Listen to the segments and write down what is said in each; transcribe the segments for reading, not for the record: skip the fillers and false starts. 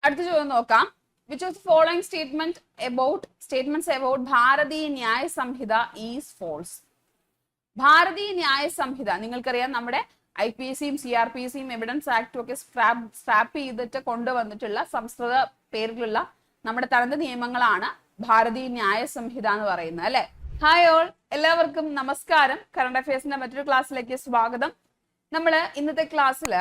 അടുത്ത ചോദ്യം നോക്കാം. Which of the following statements about ഭാരതീയ ന്യായ സംഹിത ഈസ് ഫോൾസ്? ഭാരതീയ ന്യായ സംഹിത നിങ്ങൾക്കറിയാം, നമ്മുടെ IPSCയും CRPCയും എവിഡൻസ് ആക്ടും ഒക്കെ സ്ട്രാപ്പ് ചെയ്തിട്ട് കൊണ്ടുവന്നിട്ടുള്ള സംസ്കൃത പേരിലുള്ള നമ്മുടെ തനത് നിയമങ്ങളാണ് ഭാരതീയ ന്യായ സംഹിത എന്ന് പറയുന്നത്, അല്ലെ? ഹായ് ഓൾ, എല്ലാവർക്കും നമസ്കാരം. കറണ്ട് അഫയേഴ്സിന്റെ മറ്റൊരു ക്ലാസ്സിലേക്ക് സ്വാഗതം. നമ്മൾ ഇന്നത്തെ ക്ലാസ്സിൽ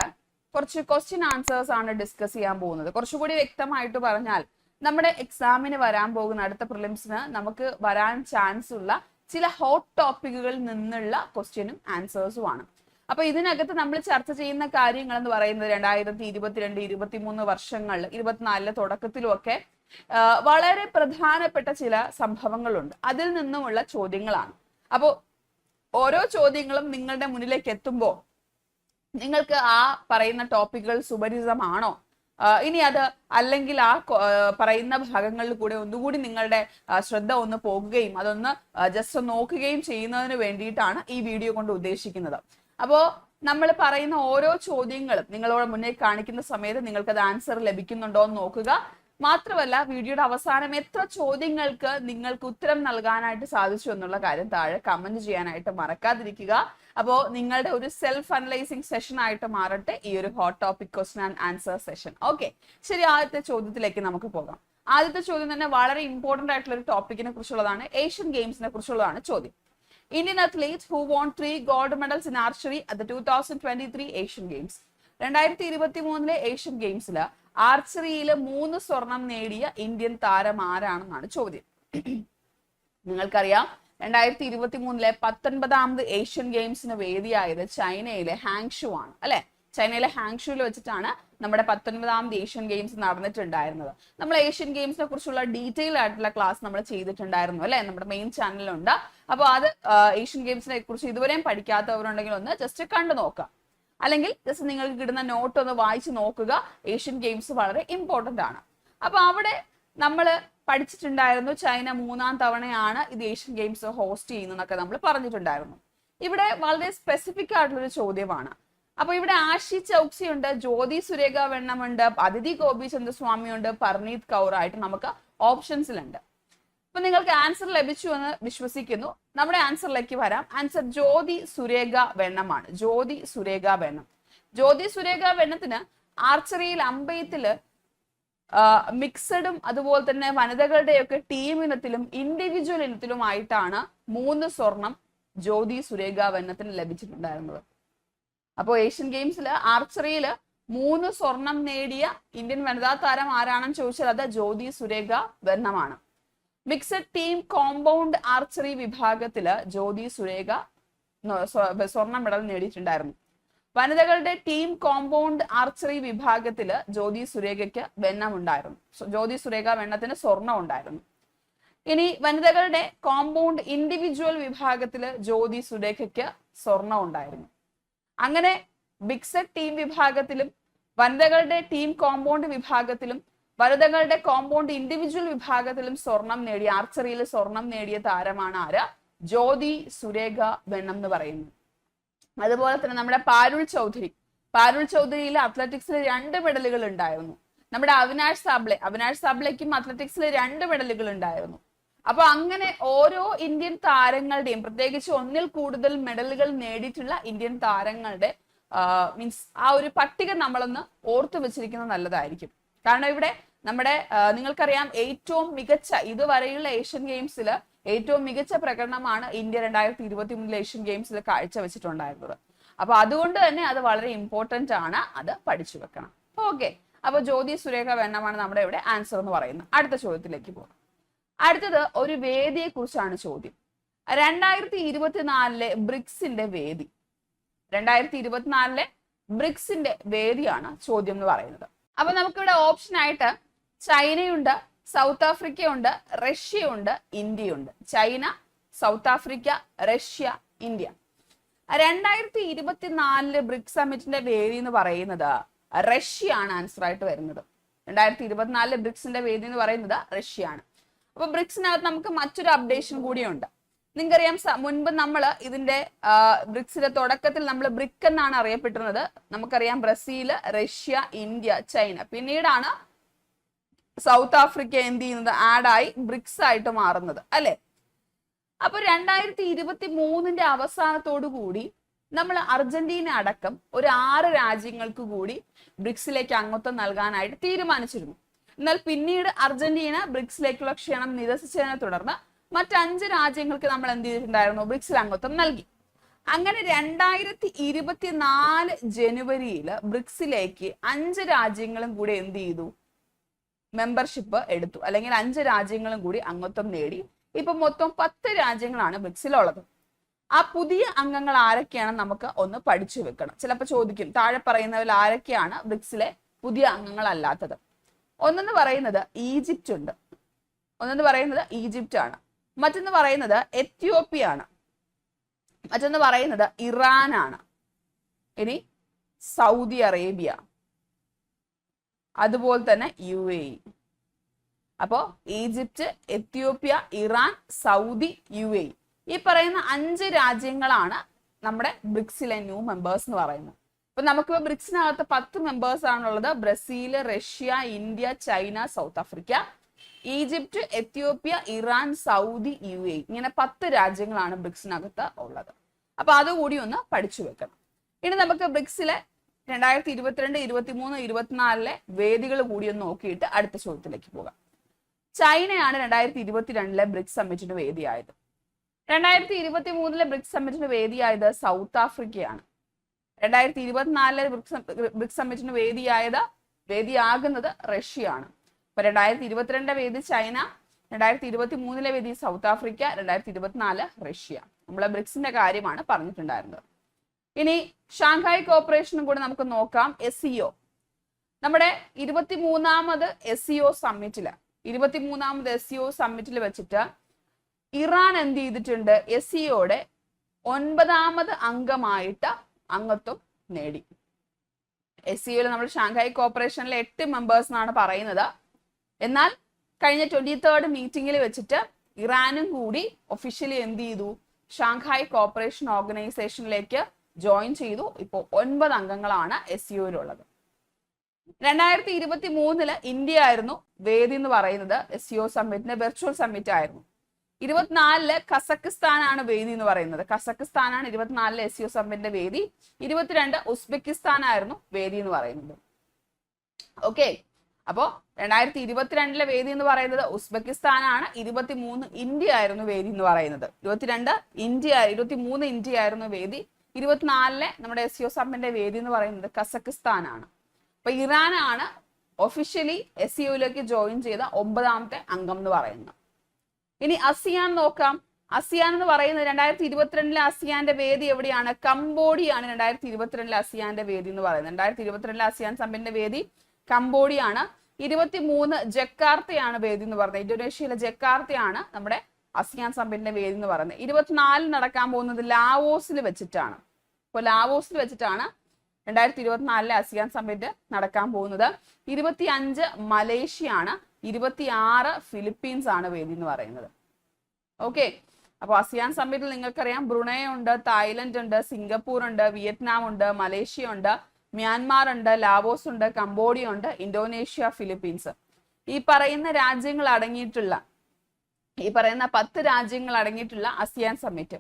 കുറച്ച് ക്വസ്റ്റ്യൻ ആൻസേഴ്സ് ആണ് ഡിസ്കസ് ചെയ്യാൻ പോകുന്നത്. കുറച്ചുകൂടി വ്യക്തമായിട്ട് പറഞ്ഞാൽ, നമ്മുടെ എക്സാമിന് വരാൻ പോകുന്ന അടുത്ത പ്രിലിംസിന് നമുക്ക് വരാൻ ചാൻസ് ഉള്ള ചില ഹോട്ട് ടോപ്പിക്കുകളിൽ നിന്നുള്ള ക്വസ്റ്റ്യനും ആൻസേഴ്സും ആണ്. അപ്പൊ ഇതിനകത്ത് നമ്മൾ ചർച്ച ചെയ്യുന്ന കാര്യങ്ങൾ എന്ന് പറയുന്നത് 2022-23 വർഷങ്ങളിൽ 24 തുടക്കത്തിലും ഒക്കെ വളരെ പ്രധാനപ്പെട്ട ചില സംഭവങ്ങളുണ്ട്. അതിൽ നിന്നുമുള്ള ചോദ്യങ്ങളാണ്. അപ്പോൾ ഓരോ ചോദ്യങ്ങളും നിങ്ങളുടെ മുന്നിലേക്ക് എത്തുമ്പോൾ നിങ്ങൾക്ക് ആ പറയുന്ന ടോപ്പിക്കുകൾ സുപരിചിതമാണോ, ഇനി അത് അല്ലെങ്കിൽ ആ പറയുന്ന ഭാഗങ്ങളിൽ കൂടെ ഒന്നുകൂടി നിങ്ങളുടെ ശ്രദ്ധ ഒന്ന് പോകുകയും അതൊന്ന് ജസ്റ്റ് നോക്കുകയും ചെയ്യുന്നതിന് വേണ്ടിയിട്ടാണ് ഈ വീഡിയോ കൊണ്ട് ഉദ്ദേശിക്കുന്നത്. അപ്പോൾ നമ്മൾ പറയുന്ന ഓരോ ചോദ്യങ്ങളും നിങ്ങളോട് മുന്നേ കാണിക്കുന്ന സമയത്ത് നിങ്ങൾക്ക് അത് ആൻസർ ലഭിക്കുന്നുണ്ടോ എന്ന് നോക്കുക. മാത്രമല്ല, വീഡിയോയുടെ അവസാനം എത്ര ചോദ്യങ്ങൾക്ക് നിങ്ങൾക്ക് ഉത്തരം നൽകാനായിട്ട് സാധിച്ചു എന്നുള്ള കാര്യം താഴെ കമന്റ് ചെയ്യാനായിട്ട് മറക്കാതിരിക്കുക. അപ്പോൾ നിങ്ങളുടെ ഒരു സെൽഫ് അനലൈസിങ് സെഷൻ ആയിട്ട് മാറട്ടെ ഈ ഒരു hot topic question and answer session. Okay, ശരി, ആദ്യത്തെ ചോദ്യത്തിലേക്ക് നമുക്ക് പോകാം. ആദ്യത്തെ ചോദ്യം തന്നെ വളരെ ഇമ്പോർട്ടന്റ് ആയിട്ടുള്ള ഒരു ടോപ്പിക്കിനെ കുറിച്ചുള്ളതാണ്. ഏഷ്യൻ ഗെയിംസിനെ കുറിച്ചുള്ളതാണ് ചോദ്യം. Indian athletes who won 3 gold medals in archery at the 2023 Asian Games. 2023 Asian ഗെയിംസിൽ ആർച്ചറിയിൽ 3 സ്വർണം നേടിയ ഇന്ത്യൻ താരം ആരാണെന്നാണ് ചോദ്യം. നിങ്ങൾക്കറിയാം, 2023 19ാമത് ഏഷ്യൻ ഗെയിംസിന് വേദിയായത് ചൈനയിലെ ഹാങ്ഷു ആണ്, അല്ലെ? ചൈനയിലെ ഹാങ്ഷുവിൽ വെച്ചിട്ടാണ് നമ്മുടെ 19ാമത് ഏഷ്യൻ ഗെയിംസ് നടന്നിട്ടുണ്ടായിരുന്നത്. നമ്മൾ ഏഷ്യൻ ഗെയിംസിനെ കുറിച്ചുള്ള ഡീറ്റെയിൽ ആയിട്ടുള്ള ക്ലാസ് നമ്മൾ ചെയ്തിട്ടുണ്ടായിരുന്നു, അല്ലെ? നമ്മുടെ മെയിൻ ചാനലിലുണ്ട്. അപ്പോൾ അത് ഏഷ്യൻ ഗെയിംസിനെ കുറിച്ച് ഇതുവരെയും പഠിക്കാത്തവരുണ്ടെങ്കിൽ ഒന്ന് ജസ്റ്റ് കണ്ടു നോക്കാം, അല്ലെങ്കിൽ ജസ്റ്റ് നിങ്ങൾക്ക് കിട്ടുന്ന നോട്ട് ഒന്ന് വായിച്ചു നോക്കുക. ഏഷ്യൻ ഗെയിംസ് വളരെ ഇമ്പോർട്ടന്റ് ആണ്. അപ്പൊ അവിടെ നമ്മൾ പഠിച്ചിട്ടുണ്ടായിരുന്നു ചൈന 3ാം തവണയാണ് ഇത് ഏഷ്യൻ ഗെയിംസ് ഹോസ്റ്റ് ചെയ്യുന്നതെന്നൊക്കെ നമ്മൾ പറഞ്ഞിട്ടുണ്ടായിരുന്നു. ഇവിടെ വളരെ സ്പെസിഫിക് ആയിട്ടുള്ളൊരു ചോദ്യമാണ്. അപ്പൊ ഇവിടെ ആഷി ചൗക്സി ഉണ്ട്, ജ്യോതി സുരേഖ വെണ്ണമുണ്ട്, അതിഥി ഗോപിചന്ദ്രസ്വാമി ഉണ്ട്, പർനീത് കൗർ ആയിട്ട് നമുക്ക് ഓപ്ഷൻസിലുണ്ട്. അപ്പൊ നിങ്ങൾക്ക് ആൻസർ ലഭിച്ചു എന്ന് വിശ്വസിക്കുന്നു. നമ്മുടെ ആൻസറിലേക്ക് വരാം. ആൻസർ ജ്യോതി സുരേഖ വെണ്ണമാണ്. ജ്യോതി സുരേഖ വെണ്ണം. ജ്യോതി സുരേഖ വെണ്ണത്തിന് ആർച്ചറിയിൽ അമ്പെയ്ത്തില് മിക്സഡും അതുപോലെ തന്നെ വനിതകളുടെയൊക്കെ ടീം ഇനത്തിലും ഇൻഡിവിജ്വൽ ഇനത്തിലുമായിട്ടാണ് 3 സ്വർണം ജ്യോതി സുരേഖ വെണ്ണത്തിന് ലഭിച്ചിട്ടുണ്ടായിരുന്നത്. അപ്പോൾ ഏഷ്യൻ ഗെയിംസിൽ ആർച്ചറിയിൽ 3 സ്വർണം നേടിയ ഇന്ത്യൻ വനിതാ താരം ആരാണെന്ന് ചോദിച്ചാൽ അത് ജ്യോതി സുരേഖ വെണ്ണമാണ്. മിക്സഡ് ടീം കോമ്പൗണ്ട് ആർച്ചറി വിഭാഗത്തില് ജ്യോതി സുരേഖ സ്വർണ്ണ മെഡൽ നേടിയിട്ടുണ്ടായിരുന്നു. വനിതകളുടെ ടീം കോമ്പൗണ്ട് ആർച്ചറി വിഭാഗത്തില് ജ്യോതി സുരേഖയ്ക്ക് വെണ്ണം ഉണ്ടായിരുന്നു. ജ്യോതി സുരേഖ വെണ്ണത്തിന് സ്വർണം ഉണ്ടായിരുന്നു. ഇനി വനിതകളുടെ കോമ്പൗണ്ട് ഇൻഡിവിജ്വൽ വിഭാഗത്തില് ജ്യോതി സുരേഖയ്ക്ക് സ്വർണം ഉണ്ടായിരുന്നു. അങ്ങനെ മിക്സഡ് ടീം വിഭാഗത്തിലും വനിതകളുടെ ടീം കോമ്പൗണ്ട് വിഭാഗത്തിലും വനിതകളുടെ കോമ്പൗണ്ട് ഇൻഡിവിജ്വൽ വിഭാഗത്തിലും സ്വർണം നേടിയ ആർച്ചറിയിൽ സ്വർണം നേടിയ താരമാണ് ആര്? ജ്യോതി സുരേഖ വെണ്ണം എന്ന് പറയുന്നത്. അതുപോലെ തന്നെ നമ്മുടെ പാരുൾ ചൗധരിയിൽ അത്ലറ്റിക്സിൽ 2 മെഡലുകൾ ഉണ്ടായിരുന്നു. നമ്മുടെ അവിനാഷ് സാബ്ലെക്കും അത്ലറ്റിക്സിൽ 2 മെഡലുകൾ ഉണ്ടായിരുന്നു. അപ്പൊ അങ്ങനെ ഓരോ ഇന്ത്യൻ താരങ്ങളുടെയും, പ്രത്യേകിച്ച് 1ൽ കൂടുതൽ മെഡലുകൾ നേടിയിട്ടുള്ള ഇന്ത്യൻ താരങ്ങളുടെ മീൻസ് ആ ഒരു പട്ടിക നമ്മളൊന്ന് ഓർത്തു വെച്ചിരിക്കുന്നത് നല്ലതായിരിക്കും. കാരണം ഇവിടെ നമ്മുടെ നിങ്ങൾക്കറിയാം, ഏറ്റവും മികച്ച ഇതുവരെയുള്ള ഏഷ്യൻ ഗെയിംസിൽ ഏറ്റവും മികച്ച പ്രകടനമാണ് ഇന്ത്യ 2023 ഏഷ്യൻ ഗെയിംസിൽ കാഴ്ചവെച്ചിട്ടുണ്ടായിരുന്നത്. അപ്പൊ അതുകൊണ്ട് തന്നെ അത് വളരെ ഇമ്പോർട്ടന്റ് ആണ്, അത് പഠിച്ചു വെക്കണം. ഓക്കെ, അപ്പൊ ജ്യോതി സുരേഖ വെണ്ണമാണ് നമ്മുടെ ഇവിടെ ആൻസർ എന്ന് പറയുന്നത്. അടുത്ത ചോദ്യത്തിലേക്ക് പോകാം. അടുത്തത് ഒരു വേദിയെ കുറിച്ചാണ് ചോദ്യം. 2024 ബ്രിക്സിന്റെ വേദി. 2024 ബ്രിക്സിന്റെ വേദിയാണ് ചോദ്യം എന്ന് പറയുന്നത്. അപ്പൊ നമുക്കിവിടെ ഓപ്ഷൻ ആയിട്ട് ചൈനയുണ്ട്, സൗത്ത് ആഫ്രിക്കയുണ്ട്, റഷ്യയുണ്ട്, ഇന്ത്യയുണ്ട്. China, South Africa, Russia, India. 2024 BRICS സമ്മിറ്റിന്റെ വേദി എന്ന് പറയുന്നത് റഷ്യ ആണ് ആൻസർ ആയിട്ട് വരുന്നത്. 2024 ബ്രിക്സിന്റെ വേദി എന്ന് പറയുന്നത് റഷ്യ ആണ്. അപ്പൊ ബ്രിക്സിനകത്ത് നമുക്ക് മറ്റൊരു അപ്ഡേഷൻ കൂടിയുണ്ട്. നിങ്ങൾക്കറിയാം, മുൻപ് നമ്മൾ ഇതിന്റെ ബ്രിക്സിന്റെ തുടക്കത്തിൽ നമ്മൾ ബ്രിക് എന്നാണ് അറിയപ്പെട്ടിരുന്നത്. നമുക്കറിയാം ബ്രസീൽ, റഷ്യ, ഇന്ത്യ, ചൈന. പിന്നീടാണ് സൗത്ത് ആഫ്രിക്ക എന്ത് ചെയ്യുന്നത്, ആഡായി ബ്രിക്സ് ആയിട്ട് മാറുന്നത് അല്ലെ. അപ്പൊ 2023 അവസാനത്തോടു കൂടി നമ്മൾ അർജന്റീന അടക്കം ഒരു 6 രാജ്യങ്ങൾക്ക് കൂടി ബ്രിക്സിലേക്ക് അംഗത്വം നൽകാനായിട്ട് തീരുമാനിച്ചിരുന്നു. എന്നാൽ പിന്നീട് അർജന്റീന ബ്രിക്സിലേക്കുള്ള ക്ഷണം നിരസിച്ചതിനെ തുടർന്ന് മറ്റ് 5 രാജ്യങ്ങൾക്ക് നമ്മൾ എന്ത് ചെയ്തിട്ടുണ്ടായിരുന്നു, ബ്രിക്സിൽ അംഗത്വം നൽകി. അങ്ങനെ 2024 ജനുവരിയിൽ ബ്രിക്സിലേക്ക് 5 രാജ്യങ്ങളും കൂടി എന്ത് ചെയ്തു, മെമ്പർഷിപ്പ് എടുത്തു, അല്ലെങ്കിൽ 5 രാജ്യങ്ങളും കൂടി അംഗത്വം നേടി. ഇപ്പൊ മൊത്തം 10 രാജ്യങ്ങളാണ് ബ്രിക്സിലുള്ളത്. ആ പുതിയ അംഗങ്ങൾ ആരൊക്കെയാണെന്ന് നമുക്ക് ഒന്ന് പഠിച്ചു വെക്കണം. ചിലപ്പോൾ ചോദിക്കും, താഴെ പറയുന്നവരിൽ ആരൊക്കെയാണ് ബ്രിക്സിലെ പുതിയ അംഗങ്ങൾ അല്ലാത്തത്. ഒന്നെന്ന് പറയുന്നത് ഈജിപ്റ്റ് ഉണ്ട്, ഈജിപ്റ്റ് ആണ്. മറ്റൊന്ന് പറയുന്നത് എത്യോപ്യ ആണ്. മറ്റൊന്ന് പറയുന്നത് ഇറാൻ ആണ്. ഇനി സൗദി അറേബ്യ, അതുപോലെ തന്നെ UAE. അപ്പോ Egypt, Ethiopia, Iran, Saudi, UAE ഈ പറയുന്ന 5 രാജ്യങ്ങളാണ് നമ്മുടെ ബ്രിക്സിലെ ന്യൂ മെമ്പേഴ്സ് എന്ന് പറയുന്നത്. അപ്പൊ നമുക്ക് ബ്രിക്സിനകത്ത് 10 മെമ്പേഴ്സ് ആണുള്ളത്. Brazil, Russia, India, China, South Africa, Egypt, Ethiopia, Iran, Saudi, UAE ഇങ്ങനെ 10 രാജ്യങ്ങളാണ് ബ്രിക്സിനകത്ത് ഉള്ളത്. അപ്പൊ അതുകൂടി ഒന്ന് പഠിച്ചു വെക്കണം. ഇനി നമുക്ക് ബ്രിക്സിലെ 2022, 23, 24 വേദികൾ കൂടി ഒന്ന് നോക്കിയിട്ട് അടുത്ത ചോദ്യത്തിലേക്ക് പോകാം. ചൈനയാണ് 2022 ബ്രിക്സ് സമ്മിറ്റിന് വേദിയായത്. 2023 ബ്രിക്സ് സമ്മിറ്റിന് വേദിയായത് സൗത്ത് ആഫ്രിക്കയാണ്. 2024 ബ്രിക്സ് സമ്മിറ്റിന് വേദിയാകുന്നത് റഷ്യയാണ്. അപ്പൊ 2022 വേദി ചൈന, 2023 വേദി സൗത്ത് ആഫ്രിക്ക, 2024 റഷ്യ. നമ്മളെ ബ്രിക്സിന്റെ കാര്യമാണ് പറഞ്ഞിട്ടുണ്ടായിരുന്നത്. ഇനി ഷാങ്ഹായ് കോർപ്പറേഷനും കൂടെ നമുക്ക് നോക്കാം. SCO നമ്മുടെ 23ാമത് SCO സമ്മിറ്റിൽ വെച്ചിട്ട് ഇറാൻ എന്ത് ചെയ്തിട്ടുണ്ട്, SCOയുടെ 9ാമത് അംഗമായിട്ട് അംഗത്വം നേടി. SCOയിൽ നമ്മൾ ഷാങ്ഹായ് കോർപ്പറേഷനിലെ 8 മെമ്പേഴ്സ് എന്നാണ് പറയുന്നത്. എന്നാൽ കഴിഞ്ഞ 23rd മീറ്റിംഗിൽ വെച്ചിട്ട് ഇറാനും കൂടി ഒഫീഷ്യലി എന്ത് ചെയ്തു, ഷാങ്ഹായ് കോർപ്പറേഷൻ ഓർഗനൈസേഷനിലേക്ക് ജോയിൻ ചെയ്തു. ഇപ്പോൾ 9 അംഗങ്ങളാണ് SCOയിലുള്ളത്. 2023 ഇന്ത്യ ആയിരുന്നു വേദി എന്ന് പറയുന്നത്. SCO സമ്മിറ്റിന്റെ വെർച്വൽ സമ്മിറ്റ് ആയിരുന്നു. 24 കസക്കിസ്ഥാനാണ് വേദി എന്ന് പറയുന്നത്. കസക്കിസ്ഥാനാണ് 24 SCO സമ്മിറ്റിന്റെ വേദി. 22 ഉസ്ബെക്കിസ്ഥാൻ ആയിരുന്നു വേദി എന്ന് പറയുന്നത്. ഓക്കെ, അപ്പോ 2022 വേദി എന്ന് പറയുന്നത് ഉസ്ബെക്കിസ്ഥാനാണ്. 23 ഇന്ത്യ ആയിരുന്നു വേദി എന്ന് പറയുന്നത്. 23 ഇന്ത്യ ആയിരുന്നു വേദി. 24 നമ്മുടെ SCO സമ്മിറ്റിന്റെ വേദി എന്ന് പറയുന്നത് കസക്കിസ്ഥാനാണ്. അപ്പൊ ഇറാനാണ് ഒഫീഷ്യലി SCOയിലേക്ക് ജോയിൻ ചെയ്ത 9ാമത്തെ അംഗം എന്ന് പറയുന്നത്. ഇനി ASEAN നോക്കാം. ASEAN എന്ന് പറയുന്നത് 2022 ASEAന്റെ വേദി എവിടെയാണ്, കംബോഡിയാണ്. 2022 ASEAന്റെ വേദി എന്ന് പറയുന്നത് 2022 ASEAN സമ്മിറ്റിന്റെ വേദി കംബോഡിയാണ്. 23 ജക്കാർത്തയാണ് വേദി എന്ന് പറയുന്നത്. ഇന്തോനേഷ്യയിലെ ജക്കാർത്തയാണ് നമ്മുടെ ASEAN സമ്മിറ്റിന്റെ വേദി എന്ന് പറയുന്നത്. 24 നടക്കാൻ പോകുന്നത് ലാവോസിൽ വെച്ചിട്ടാണ്. അപ്പോൾ ലാവോസിൽ വെച്ചിട്ടാണ് 2024 ASEAN സമ്മിറ്റ് നടക്കാൻ പോകുന്നത്. 25 മലേഷ്യ ആണ്. 26 ഫിലിപ്പീൻസ് ആണ് വേദി എന്ന് പറയുന്നത്. ഓക്കെ, അപ്പൊ ASEAN സമ്മിറ്റിൽ നിങ്ങൾക്കറിയാം ബ്രുണൈ ഉണ്ട്, തായ്ലൻഡ് ഉണ്ട്, സിംഗപ്പൂർ ഉണ്ട്, വിയറ്റ്നാം ഉണ്ട്, മലേഷ്യ ഉണ്ട്, മ്യാൻമാർ ഉണ്ട്, ലാവോസ് ഉണ്ട്, കംബോഡിയ ഉണ്ട്, ഇന്തോനേഷ്യ, ഫിലിപ്പീൻസ്. ഈ പറയുന്ന 10 രാജ്യങ്ങൾ അടങ്ങിയിട്ടുള്ള ASEAN സമ്മിറ്റ്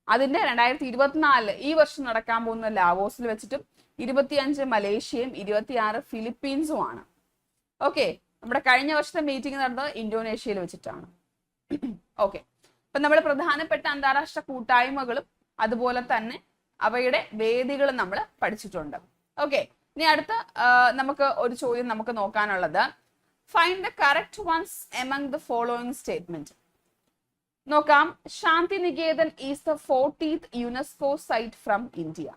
അതിന്റെ 2024 ഈ വർഷം നടക്കാൻ പോകുന്ന ലാവോസിൽ വെച്ചിട്ടും 25 മലേഷ്യയും 26 ഫിലിപ്പീൻസും ആണ്. ഓക്കെ, നമ്മുടെ കഴിഞ്ഞ വർഷത്തെ മീറ്റിംഗ് നടന്നത് ഇന്തോനേഷ്യയിൽ വെച്ചിട്ടാണ്. ഓക്കെ, അപ്പൊ നമ്മൾ പ്രധാനപ്പെട്ട അന്താരാഷ്ട്ര കൂട്ടായ്മകളും അതുപോലെ തന്നെ അവയുടെ വേദികളും നമ്മൾ പഠിച്ചിട്ടുണ്ട്. ഓക്കെ, ഇനി അടുത്ത നമുക്ക് ഒരു ചോദ്യം നമുക്ക് നോക്കാനുള്ളത്, find the correct ones among the following statement. നോക്കാം. Shantiniketan is the 40th UNESCO site from India.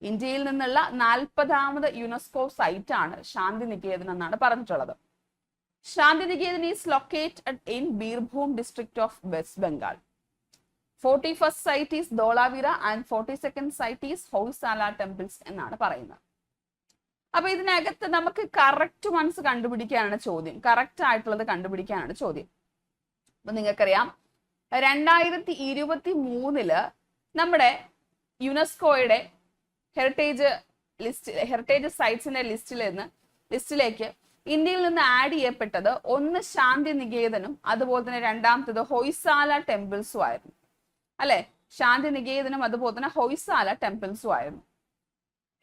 ഇന്ത്യയിൽ നിന്നുള്ള 40ാമത് യുനെസ്കോ സൈറ്റ് ആണ് ശാന്തിനികേതൻ എന്നാണ് പറഞ്ഞിട്ടുള്ളത്. Shantiniketan is located in Birbhum district of West Bengal. 41st site is Dholavira and 42nd site is Hoysala temples എന്നാണ് പറയുന്നത്. അപ്പൊ ഇതിനകത്ത് നമുക്ക് കറക്റ്റ് വൺസ് കണ്ടുപിടിക്കാനാണ് ചോദ്യം. കറക്റ്റ് ആയിട്ടുള്ളത് കണ്ടുപിടിക്കാനാണ് ചോദ്യം. അപ്പൊ നിങ്ങൾക്കറിയാം 2023 നമ്മുടെ യുനെസ്കോയുടെ ഹെറിറ്റേജ് സൈറ്റ്സിന്റെ ലിസ്റ്റിലേക്ക് ഇന്ത്യയിൽ നിന്ന് ആഡ് ചെയ്യപ്പെട്ടത് ഒന്ന് ശാന്തി നികേതനും അതുപോലെ തന്നെ രണ്ടാമത്തത് ഹൊയ്സാല ടെമ്പിൾസും ആയിരുന്നു. അല്ലെ, ശാന്തി നികേതനും അതുപോലെ തന്നെ ഹൊയ്സാല ടെമ്പിൾസും ആയിരുന്നു.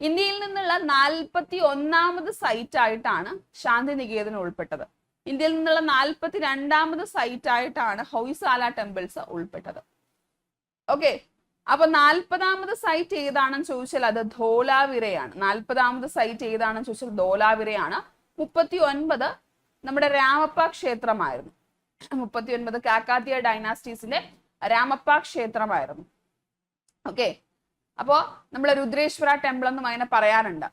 ഇന്ത്യയിൽ നിന്നുള്ള 41ാമത് സൈറ്റ് ആയിട്ടാണ് ശാന്തി നികേതനം ഉൾപ്പെട്ടത്. ഇന്ത്യയിൽ നിന്നുള്ള 42ാമത് സൈറ്റ് ആയിട്ടാണ് ഹൊയ്സാല ടെമ്പിൾസ് ഉൾപ്പെട്ടത്. ഓക്കെ, അപ്പൊ 40ാമത് സൈറ്റ് ഏതാണെന്ന് ചോദിച്ചാൽ അത് ധോലാവിരയാണ്. 40ാമത് സൈറ്റ് ഏതാണെന്ന് ചോദിച്ചാൽ ധോലാവിരയാണ്. 39 നമ്മുടെ രാമപ്പ ക്ഷേത്രമായിരുന്നു. 39 കാക്കാത്തിയ ഡൈനാസ്റ്റീസിന്റെ രാമപ്പ ക്ഷേത്രമായിരുന്നു. ഓക്കെ, അപ്പോ നമ്മളെ രുദ്രേശ്വര ടെമ്പിൾ എന്നും അതിനെ പറയാറുണ്ട്.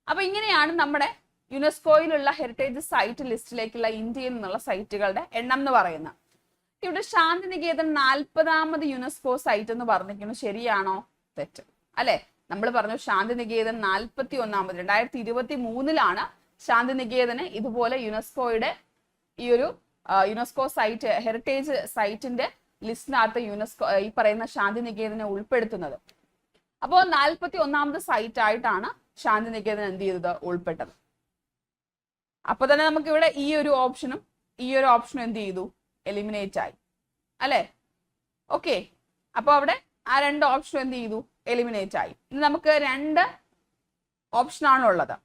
അപ്പൊ ഇങ്ങനെയാണ് നമ്മുടെ യുനെസ്കോയിലുള്ള ഹെറിറ്റേജ് സൈറ്റ് ലിസ്റ്റിലേക്കുള്ള ഇന്ത്യയിൽ നിന്നുള്ള സൈറ്റുകളുടെ എണ്ണം എന്ന് പറയുന്നത്. ഇവിടെ ശാന്തിനികേതൻ 40ാമത് യുനെസ്കോ സൈറ്റ് എന്ന് പറഞ്ഞിരിക്കുന്നു. ശരിയാണോ? തെറ്റ്. അല്ലെ, നമ്മൾ പറഞ്ഞു ശാന്തിനികേതൻ 41ാമത് 2023 ശാന്തിനികേതന് ഇതുപോലെ യുനെസ്കോയുടെ ഈ ഒരു യുനെസ്കോ സൈറ്റ് ഹെറിറ്റേജ് സൈറ്റിന്റെ ലിസ്റ്റിനകത്ത് യുനെസ്കോ ഈ പറയുന്ന ശാന്തിനികേതനെ ഉൾപ്പെടുത്തുന്നത്. അപ്പോൾ 41ാമത് സൈറ്റ് ആയിട്ടാണ് ശാന്തിനികേതൻ എന്ത് ചെയ്തത്? ഉൾപ്പെട്ടത്. അപ്പൊ തന്നെ നമുക്ക് ഇവിടെ ഈ ഒരു ഓപ്ഷനും എന്ത് ചെയ്തു? എലിമിനേറ്റ് ആയി. അല്ലെ, ഓക്കെ. അപ്പൊ അവിടെ ആ 2 ഓപ്ഷനും എന്ത് ചെയ്തു? എലിമിനേറ്റ് ആയി. ഇനി നമുക്ക് 2 ഓപ്ഷനാണുള്ളത്.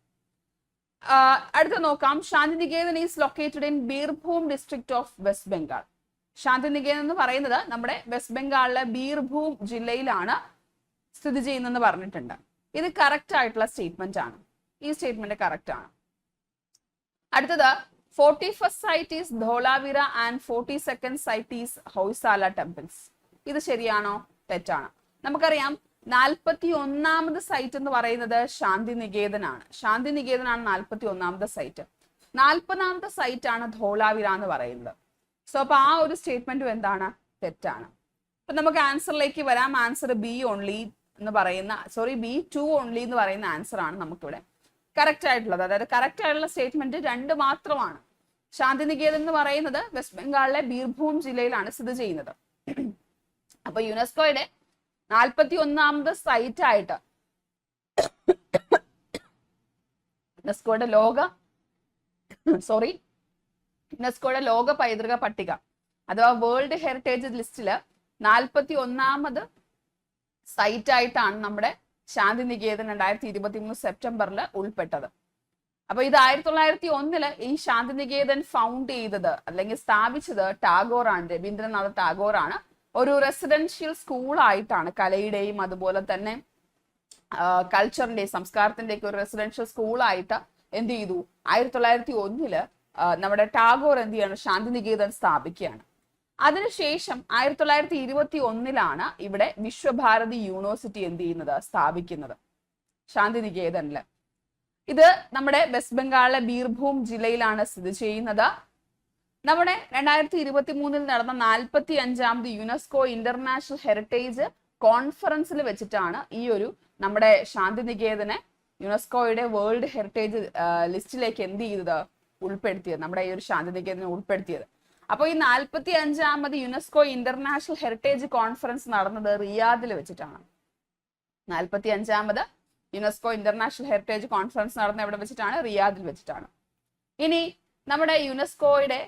അടുത്ത നോക്കാം. Shantiniketan is located in Birbhum district of West Bengal. Shantiniketan എന്ന് പറയുന്നത് നമ്മുടെ വെസ്റ്റ് ബംഗാളിലെ ബീർഭൂം ജില്ലയിലാണ് സ്ഥിതി ചെയ്യുന്നെന്ന് പറഞ്ഞിട്ടുണ്ട്. ഇത് കറക്റ്റ് ആയിട്ടുള്ള സ്റ്റേറ്റ്മെന്റ് ആണ്. ഈ സ്റ്റേറ്റ്മെന്റ് കറക്റ്റ് ആണ്. അടുത്തത് 41st site is Dholavira and 42nd site is Hoysala temples. ഇത് ശരിയാണോ? തെറ്റാണ്. നമുക്കറിയാം 41ാമത് സൈറ്റ് എന്ന് പറയുന്നത് ശാന്തിനികേതനാണ്. ശാന്തിനികേതനാണ് 41ാമത് സൈറ്റ്. 40ാമത്തെ സൈറ്റ് ആണ് ധോലാവിര എന്ന് പറയുന്നത്. സോ അപ്പൊ ആ ഒരു സ്റ്റേറ്റ്മെന്റും എന്താണ്? തെറ്റാണ്. അപ്പൊ നമുക്ക് ആൻസറിലേക്ക് വരാം. ആൻസർ B2 ഓൺലി എന്ന് പറയുന്ന ആൻസർ ആണ് നമുക്കിവിടെ കറക്റ്റ് ആയിട്ടുള്ളത്. അതായത് കറക്റ്റ് ആയിട്ടുള്ള സ്റ്റേറ്റ്മെന്റ് 2 മാത്രമാണ്. ശാന്തിനികേതൻ എന്ന് പറയുന്നത് വെസ്റ്റ് ബംഗാളിലെ ബീർഭൂം ജില്ലയിലാണ് സ്ഥിതി ചെയ്യുന്നത്. അപ്പൊ യുനെസ്കോയുടെ 41ാമത് സൈറ്റ് ആയിട്ട് യുനെസ്കോയുടെ ലോക പൈതൃക പട്ടിക അഥവാ വേൾഡ് ഹെറിറ്റേജ് ലിസ്റ്റില് 41ാമത് സൈറ്റ് ആയിട്ടാണ് നമ്മുടെ ശാന്തിനികേതൻ 2023 സെപ്റ്റംബറിൽ ഉൾപ്പെട്ടത്. അപ്പൊ ഇത് 1901 ഈ ശാന്തിനികേതൻ ഫൗണ്ട് ചെയ്തത് അല്ലെങ്കിൽ സ്ഥാപിച്ചത് ടാഗോറാണ്, രവീന്ദ്രനാഥ് ടാഗോറാണ്. ഒരു റെസിഡൻഷ്യൽ സ്കൂൾ ആയിട്ടാണ്, കലയുടെയും അതുപോലെ തന്നെ കൾച്ചറിന്റെയും സംസ്കാരത്തിന്റെയൊക്കെ ഒരു റെസിഡൻഷ്യൽ സ്കൂളായിട്ട് എന്ത് ചെയ്തു? 1901 നമ്മുടെ ടാഗോർ എന്ത് ചെയ്യാണ്? ശാന്തിനികേതൻ സ്ഥാപിക്കുകയാണ്. അതിനുശേഷം 1921 ഇവിടെ വിശ്വഭാരതി യൂണിവേഴ്സിറ്റി എന്ത് ചെയ്യുന്നത്? സ്ഥാപിക്കുന്നത് ശാന്തിനികേതനില്. ഇത് നമ്മുടെ വെസ്റ്റ് ബംഗാളിലെ ബീർഭൂം ജില്ലയിലാണ് സ്ഥിതി ചെയ്യുന്നത്. നമ്മുടെ 2023 നടന്ന 45ാമത് യുനെസ്കോ ഇന്റർനാഷണൽ ഹെറിറ്റേജ് കോൺഫറൻസിൽ വെച്ചിട്ടാണ് ഈ ഒരു നമ്മുടെ ശാന്തിനികേതനെ യുനെസ്കോയുടെ വേൾഡ് ഹെറിറ്റേജ് ലിസ്റ്റിലേക്ക് എന്ത് ചെയ്തത്? ഉൾപ്പെടുത്തിയത്. നമ്മുടെ ഈ ഒരു ശാന്തിനികേതനെ ഉൾപ്പെടുത്തിയത്. അപ്പോൾ ഈ 45ാമത് യുനെസ്കോ ഇന്റർനാഷണൽ ഹെറിറ്റേജ് കോൺഫറൻസ് നടന്നത് റിയാദിൽ വെച്ചിട്ടാണ്. 45ാമത് യുനെസ്കോ ഇന്റർനാഷണൽ ഹെറിറ്റേജ് കോൺഫറൻസ് നടന്ന എവിടെ വെച്ചിട്ടാണ്? റിയാദിൽ വെച്ചിട്ടാണ്. ഇനി നമ്മുടെ യുനെസ്കോയുടെ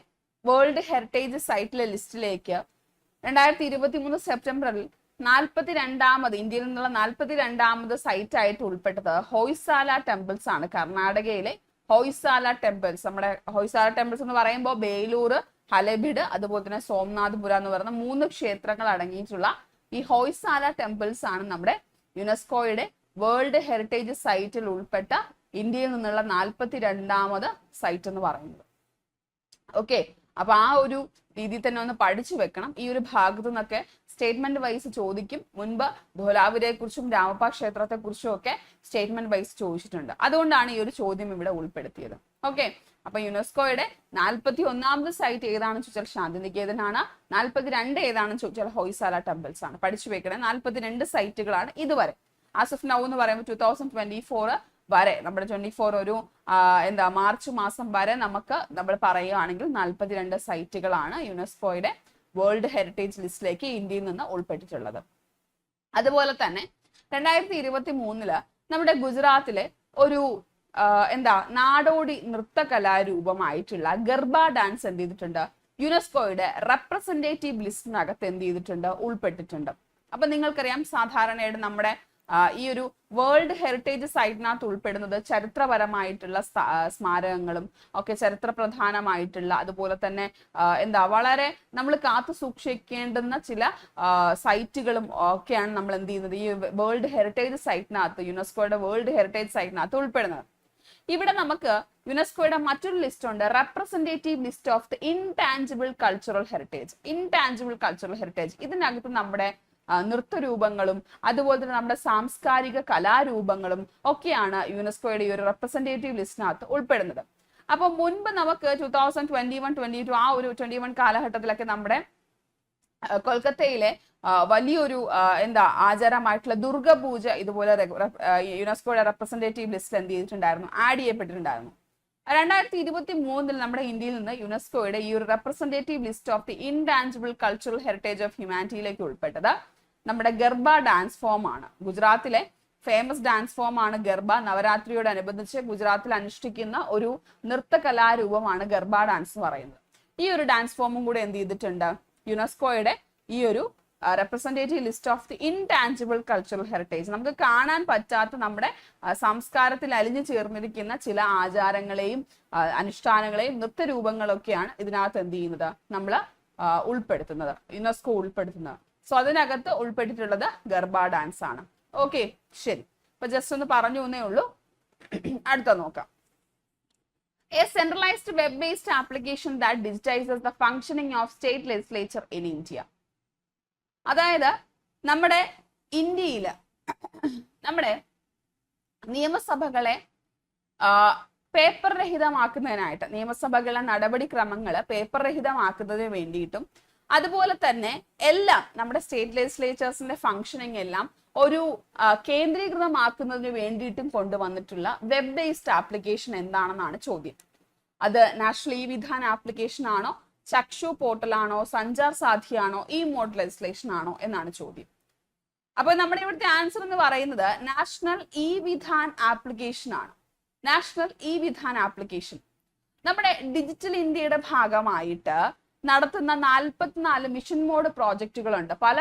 വേൾഡ് ഹെറിറ്റേജ് സൈറ്റിലെ ലിസ്റ്റിലേക്ക് 2023 സെപ്റ്റംബറിൽ 42ാമത് ഇന്ത്യയിൽ നിന്നുള്ള 42ാമത് സൈറ്റ് ആയിട്ട് ഉൾപ്പെട്ടത് ഹൊയ്സാല ടെമ്പിൾസ് ആണ്. കർണാടകയിലെ ഹൊയ്സാല ടെമ്പിൾസ്. നമ്മുടെ ഹൊയ്സാല ടെമ്പിൾസ് എന്ന് പറയുമ്പോൾ ബേലൂർ, ഹലബിഡ്, അതുപോലെ തന്നെ സോംനാഥ്പുര എന്ന് പറയുന്ന 3 ക്ഷേത്രങ്ങൾ അടങ്ങിയിട്ടുള്ള ഈ ഹൊയ്സാല ടെമ്പിൾസ് ആണ് നമ്മുടെ യുനെസ്കോയുടെ വേൾഡ് ഹെറിറ്റേജ് സൈറ്റിൽ ഉൾപ്പെട്ട ഇന്ത്യയിൽ നിന്നുള്ള 42ാമത് സൈറ്റ് എന്ന് പറയുന്നത്. ഓക്കെ, അപ്പൊ ആ ഒരു രീതിയിൽ തന്നെ ഒന്ന് പഠിച്ചു വെക്കണം. ഈ ഒരു ഭാഗത്തു നിന്നൊക്കെ സ്റ്റേറ്റ്മെന്റ് വൈസ് ചോദിക്കും. മുൻപ് ധോലാവിരയെ കുറിച്ചും രാമപ്പ ക്ഷേത്രത്തെ കുറിച്ചും ഒക്കെ സ്റ്റേറ്റ്മെന്റ് വൈസ് ചോദിച്ചിട്ടുണ്ട്. അതുകൊണ്ടാണ് ഈ ഒരു ചോദ്യം ഇവിടെ ഉൾപ്പെടുത്തിയത്. ഓക്കെ, അപ്പൊ യുനെസ്കോയുടെ 41ാമത് സൈറ്റ് ഏതാണെന്ന് ചോദിച്ചാൽ ശാന്തിനികേതനാണ്. 42 ഏതാണെന്ന് ചോദിച്ചാൽ ഹൊയ്സാല ടെമ്പിൾസ് ആണ്. പഠിച്ചു വെക്കണേ. 42 സൈറ്റുകളാണ് ഇതുവരെ. ആസ് ഓഫ് നൗ എന്ന് പറയുമ്പോൾ 2024 വരെ, നമ്മുടെ 24 ഒരു മാർച്ച് മാസം വരെ നമ്മൾ പറയുകയാണെങ്കിൽ 42 സൈറ്റുകളാണ് യുനെസ്കോയുടെ വേൾഡ് ഹെറിറ്റേജ് ലിസ്റ്റിലേക്ക് ഇന്ത്യയിൽ നിന്ന് ഉൾപ്പെട്ടിട്ടുള്ളത്. അതുപോലെ തന്നെ 2023 നമ്മുടെ ഗുജറാത്തിലെ ഒരു എന്താ നാടോടി നൃത്ത കലാരൂപമായിട്ടുള്ള ഗർഭ ഡാൻസ് എന്ത് ചെയ്തിട്ടുണ്ട്, യുനെസ്കോയുടെ റെപ്രസെന്റേറ്റീവ് ലിസ്റ്റിനകത്ത് എന്ത് ചെയ്തിട്ടുണ്ട്, ഉൾപ്പെട്ടിട്ടുണ്ട്. അപ്പൊ നിങ്ങൾക്കറിയാം സാധാരണയായിട്ട് നമ്മുടെ ഈ ഒരു വേൾഡ് ഹെറിറ്റേജ് സൈറ്റിനകത്ത് ഉൾപ്പെടുന്നത് ചരിത്രപരമായിട്ടുള്ള സ്മാരകങ്ങളും ഒക്കെ, ചരിത്ര പ്രധാനമായിട്ടുള്ള, അതുപോലെ തന്നെ എന്താ വളരെ നമ്മൾ കാത്തു സൂക്ഷിക്കേണ്ടുന്ന ചില സൈറ്റുകളും ഒക്കെയാണ് നമ്മൾ എന്ത് ചെയ്യുന്നത് ഈ വേൾഡ് ഹെറിറ്റേജ് സൈറ്റിനകത്ത്, യുനെസ്കോയുടെ വേൾഡ് ഹെറിറ്റേജ് സൈറ്റിനകത്ത് ഉൾപ്പെടുന്നത്. ഇവിടെ നമുക്ക് യുനെസ്കോയുടെ മറ്റൊരു ലിസ്റ്റ് ഉണ്ട്, representative list of the intangible cultural heritage. Intangible cultural heritage ഇതിനകത്ത് നമ്മുടെ നൃത്തരൂപങ്ങളും അതുപോലെ തന്നെ നമ്മുടെ സാംസ്കാരിക കലാരൂപങ്ങളും ഒക്കെയാണ് യുനെസ്കോയുടെ ഈ ഒരു റെപ്രസെന്റേറ്റീവ് ലിസ്റ്റിനകത്ത് ഉൾപ്പെടുന്നത്. അപ്പൊ മുൻപ് നമുക്ക് 2021-22 ആ ഒരു 21 കാലഘട്ടത്തിലൊക്കെ നമ്മുടെ കൊൽക്കത്തയിലെ വലിയൊരു എന്താ ആചാരമായിട്ടുള്ള ദുർഗപൂജ ഇതുപോലെ യുനെസ്കോയുടെ റെപ്രസെന്റേറ്റീവ് ലിസ്റ്റ് എന്ത് ചെയ്തിട്ടുണ്ടായിരുന്നു, ആഡ് ചെയ്യപ്പെട്ടിട്ടുണ്ടായിരുന്നു. 2023 നമ്മുടെ ഇന്ത്യയിൽ നിന്ന് യുനെസ്കോയുടെ ഈ ഒരു representative list of the intangible cultural heritage of ഹ്യൂമാനിറ്റിയിലേക്ക് ഉൾപ്പെട്ടത് നമ്മുടെ ഗർഭ ഡാൻസ് ഫോം ആണ്. ഗുജറാത്തിലെ ഫേമസ് ഡാൻസ് ഫോം ആണ് ഗർഭ. നവരാത്രിയോടനുബന്ധിച്ച് ഗുജറാത്തിൽ അനുഷ്ഠിക്കുന്ന ഒരു നൃത്ത കലാരൂപമാണ് ഗർഭ ഡാൻസ് എന്ന് പറയുന്നത്. ഈ ഒരു ഡാൻസ് ഫോമും കൂടെ എന്ത് ചെയ്തിട്ടുണ്ട്, യുനെസ്കോയുടെ ഈ ഒരു representative list of the intangible cultural heritage, നമുക്ക് കാണാൻ പറ്റാത്ത നമ്മുടെ സംസ്കാരത്തിൽ അലിഞ്ഞു ചേർന്നിരിക്കുന്ന ചില ആചാരങ്ങളെയും അനുഷ്ഠാനങ്ങളെയും നൃത്തരൂപങ്ങളൊക്കെയാണ് ഇതിനകത്ത് എന്ത് ചെയ്യുന്നത്, നമ്മൾ ഉൾപ്പെടുത്തുന്നത്, യുനെസ്കോ ഉൾപ്പെടുത്തുന്നത്. സോ അതിനകത്ത് ഉൾപ്പെട്ടിട്ടുള്ളത് ഗർഭ ഡാൻസ് ആണ്. ഓക്കെ, ശരി. അപ്പൊ ജസ്റ്റ് ഒന്ന് പറഞ്ഞു എന്നേ ഉള്ളൂ. അടുത്ത നോക്കാം. A centralized web-based application that digitizes the functioning of state legislature in India. അതായത് നമ്മുടെ ഇന്ത്യയിൽ നമ്മുടെ നിയമസഭകളെ പേപ്പർ രഹിതമാക്കുന്നതിനായിട്ട്, നിയമസഭകളെ നടപടിക്രമങ്ങൾ പേപ്പർ രഹിതമാക്കുന്നതിന് വേണ്ടിയിട്ടും, അതുപോലെ തന്നെ എല്ലാം നമ്മുടെ സ്റ്റേറ്റ് ലെജിസ്ലേച്ചേഴ്സിന്റെ ഫംഗ്ഷനിങ് എല്ലാം ഒരു കേന്ദ്രീകൃതമാക്കുന്നതിന് വേണ്ടിയിട്ടും കൊണ്ടുവന്നിട്ടുള്ള വെബ് ബേസ്ഡ് ആപ്ലിക്കേഷൻ എന്താണെന്നാണ് ചോദ്യം. അത് നാഷണൽ ഇ വിധാൻ ആപ്ലിക്കേഷൻ ആണോ, ചക്ഷു പോർട്ടൽ ആണോ, സഞ്ചാർ സാധി ആണോ, ഇ മോഡ് ലെജിസ്ലേഷൻ ആണോ എന്നാണ് ചോദ്യം. അപ്പൊ നമ്മുടെ ഇവിടുത്തെ ആൻസർ എന്ന് പറയുന്നത് നാഷണൽ ഇ വിധാൻ ആപ്ലിക്കേഷൻ ആണ്. നാഷണൽ ഇ വിധാൻ ആപ്ലിക്കേഷൻ നമ്മുടെ ഡിജിറ്റൽ ഇന്ത്യയുടെ ഭാഗമായിട്ട് നടത്തുന്ന 44 മിഷൻ മോഡ് പ്രോജക്റ്റുകളുണ്ട്. പല